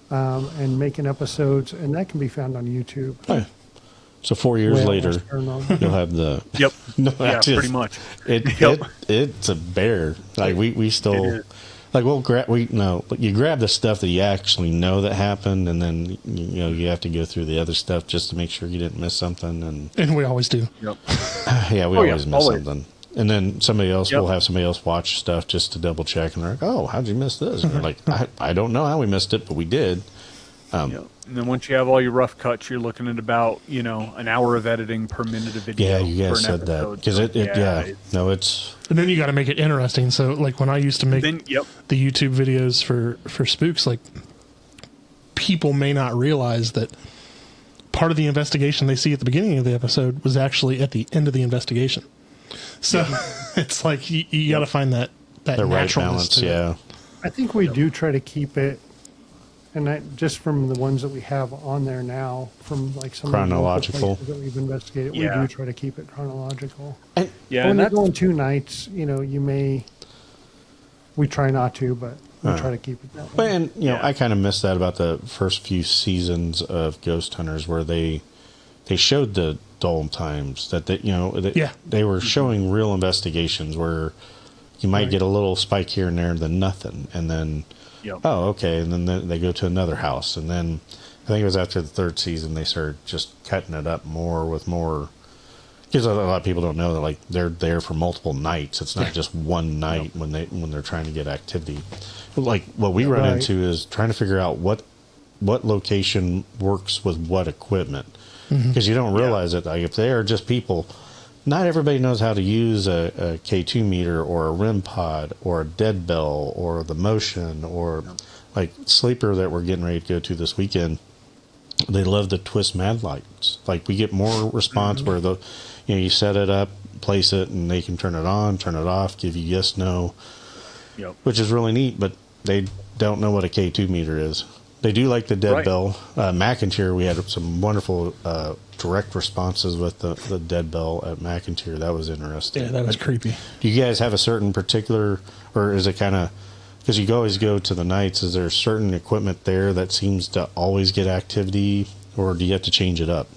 and making episodes, and that can be found on YouTube. Oh, yeah. So 4 years Whale later, Wars Paranormal. you'll have the. Yep. No, Yeah, just- pretty much. It's a bear. Like we It still is. like you grab the stuff that you actually know that happened, and then you have to go through the other stuff just to make sure you didn't miss something. And we always do. Yep. yeah, we Oh, yeah, always miss always. something. And then somebody else Yep. will have somebody else watch stuff just to double check, and they're like, "Oh, how'd you miss this?" And they're like, "I don't know how we missed it, but we did." Yep. And then once you have all your rough cuts, you're looking at about an hour of editing per minute of video. Yeah, you for guys an said that episode. because So, it's And then you got to make it interesting. So, like when I used to make Then, yep. the YouTube videos for spooks, like people may not realize that part of the investigation they see at the beginning of the episode was actually at the end of the investigation. So it's like you got to find that the right naturalness balance. to it. Yeah, I think we do try to keep it, and just from the ones that we have on there now, from like some Chronological. of the places that we've investigated, Yeah. we do try to keep it chronological. Yeah, when and you're that's going 2 nights, we try not to, but we try to keep it that but way. and I kind of missed that about the first few seasons of Ghost Hunters, where they showed the dull times that they were showing real investigations where you might get a little spike here and there, then nothing, and then. Yep. Oh, okay. And then they go to another house. And then I think it was after the 3rd season, they started just cutting it up more with more. Because a lot of people don't know that like they're there for multiple nights. It's not just one night when they're trying to get activity. Like what we run Right. into is trying to figure out what location works with what equipment. Because you don't realize it. Like if they are just people, not everybody knows how to use a K2 meter or a REM pod or a dead bell or the motion or like Sleeper that we're getting ready to go to this weekend. They love the twist mad lights. Like we get more response where you set it up, place it, and they can turn it on, turn it off, give you yes, no, which is really neat. But they don't know what a K2 meter is. They do like the dead Right. bell. McIntyre, we had some wonderful direct responses with the dead bell at McIntyre. That was interesting. Yeah, that was creepy. Do you guys have a certain particular, or is it kind of, because you always go to the nights, is there certain equipment there that seems to always get activity, or do you have to change it up?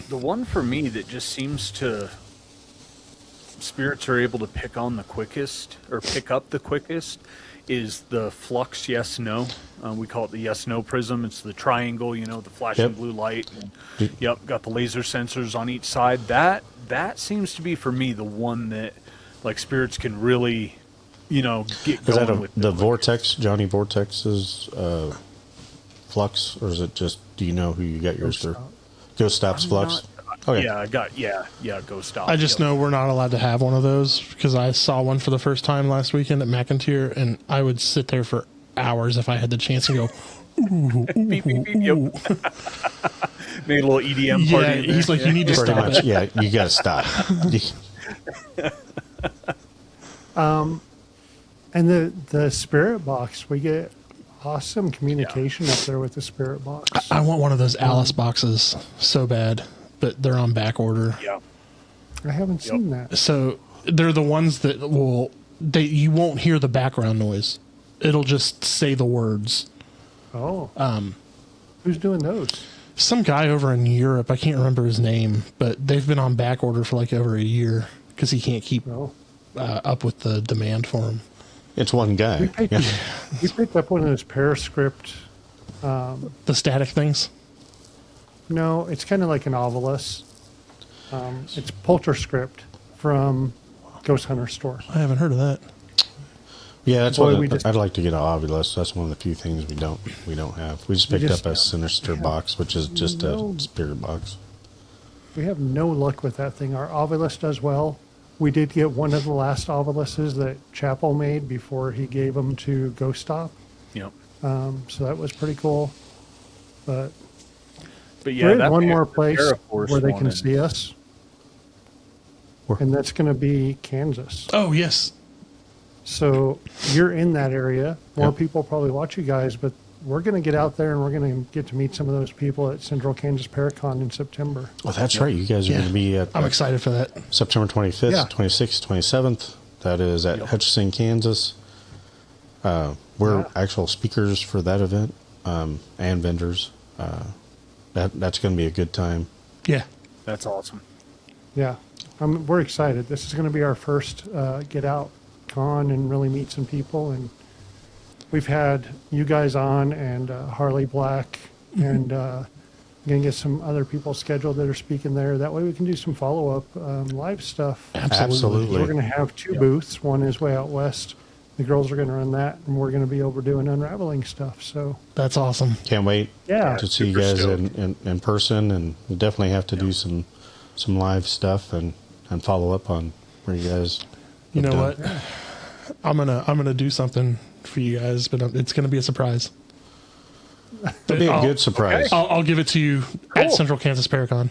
the one for me that just seems to spirits are able to pick on the quickest or pick up the quickest is the flux yes no. We call it the yes no prism. It's the triangle, the flashing Yep. blue light. And, got the laser sensors on each side. That seems to be for me the one that like spirits can really get Is going that with the Vortex, Johnny Vortex's flux, or is it just, do you know who you got yours through? Ghost Stop's flux? Okay. Yeah, I got Ghost Stop. I just know we're not allowed to have one of those because I saw one for the first time last weekend at McIntyre, and I would sit there for hours if I had the chance and go, ooh, Beep, beep, beep, yep. Made a little EDM party. yeah. in there. He's like, you need to Pretty stop much, it. yeah, you got to stop. And the spirit box, we get awesome communication up there with the spirit box. I want one of those Alice boxes so bad, but they're on back order. Yeah. I haven't seen that. So they're the ones that you won't hear the background noise. It'll just say the words. Oh. Who's doing those? Some guy over in Europe, I can't remember his name, but they've been on back order for like over a year because he can't keep Oh. up with the demand for them. It's one guy. We picked up one of those Periscript. The static things. No, it's kind of like an Ovilus. It's Polterscript from Ghost Hunter store. I haven't heard of that. Yeah, that's Boy, what we just- I'd like to get an Ovilus. That's one of the few things we don't have. We just picked just- up a Sinister box, which is just No. a spirit box. We have no luck with that thing. Our Ovilus does well. We did get one of the last Oviluses that Chappell made before he gave them to Ghost Stop. Yep. So that was pretty cool. But But yeah, there is that one more place Paraforce where they one can is- see us. Where? And that's going to be Kansas. Oh, yes. So you're in that area. More Yep. people probably watch you guys, but we're going to get out there and we're going to get to meet some of those people at Central Kansas Paracon in September. Oh, that's right. You guys are going to be at I'm excited for that. September 25th, Yeah. 26th, 27th. That is at Hutchinson, Kansas. We're Yeah. actual speakers for that event. and vendors. That's going to be a good time. Yeah. That's awesome. Yeah, we're excited. This is going to be our first get out con and really meet some people. And we've had you guys on and Harley Black, and going to get some other people scheduled that are speaking there. That way we can do some follow up live stuff. Absolutely. We're going to have two booths. One is way out west. The girls are going to run that, and we're going to be over doing unraveling stuff. So That's awesome. Can't wait Yeah. to see you Super guys stoked. in person, and we'll definitely have to do some live stuff and follow up on where you guys. You know have what? done. I'm gonna do something for you guys, but it's gonna be a surprise. It'll be a I'll- good surprise. I'll give it to you at Cool. Central Kansas Paracon.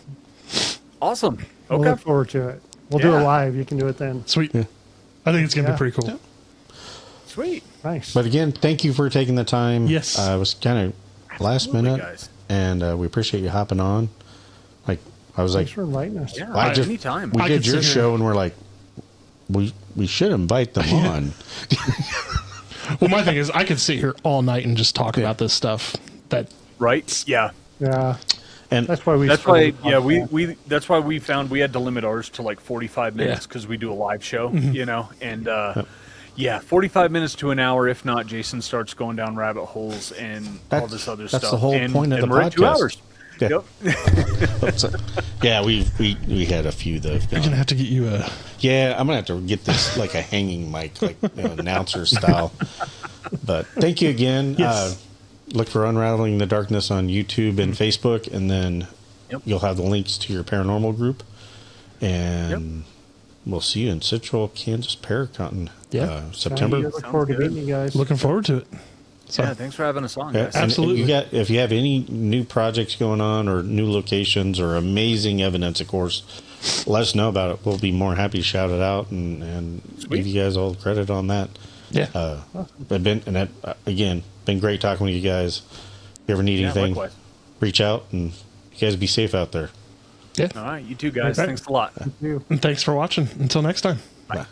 Awesome. we'll Okay. look forward to it. We'll do Yeah. it live. You can do it then. Sweet. I think it's gonna Yeah. be pretty cool. Sweet. Nice. But again, thank you for taking the time. Yes. It was kind of last Absolutely, minute, guys. and we appreciate you hopping on. Like I was Thanks like, for inviting us. Yeah. I just anytime. we I did could your sit here- show, and we're like, we should invite them on. Well, my thing is, I could sit here all night and just talk about this stuff. That Right? Yeah. Yeah. And That's why we. That's why, started the yeah, podcast. that's why we found we had to limit ours to like 45 minutes Yeah. because we do a live show, you know, and yeah, 45 minutes to an hour. If not, Jason starts going down rabbit holes and all That's- this other that's stuff. the whole and, point of and the we're at 2 podcast. hours. Yeah. Yep. So, yeah, we had a few that have I'm gonna gone. have to get you a. Yeah, I'm gonna have to get this like a hanging mic, like announcer style. But thank you again. Yes. Look for Unraveling the Darkness on YouTube and Facebook, and then Yep. you'll have the links to your paranormal group. And we'll see you in Central Kansas Paracon, Yeah. September. I look forward to good. meeting you guys. Looking forward to it. So Yeah, thanks for having us on, Yeah, guys. and Absolutely. if you have any new projects going on or new locations or amazing evidence, of course, let us know about it. We'll be more happy to shout it out and give you guys all the credit on that. yeah. Again, been great talking with you guys. If you ever need Yeah, anything, likewise. reach out, and you guys be safe out there. Yeah. All right, you too, guys. Okay. Thanks a lot. You. And thanks for watching. Until next time. Bye.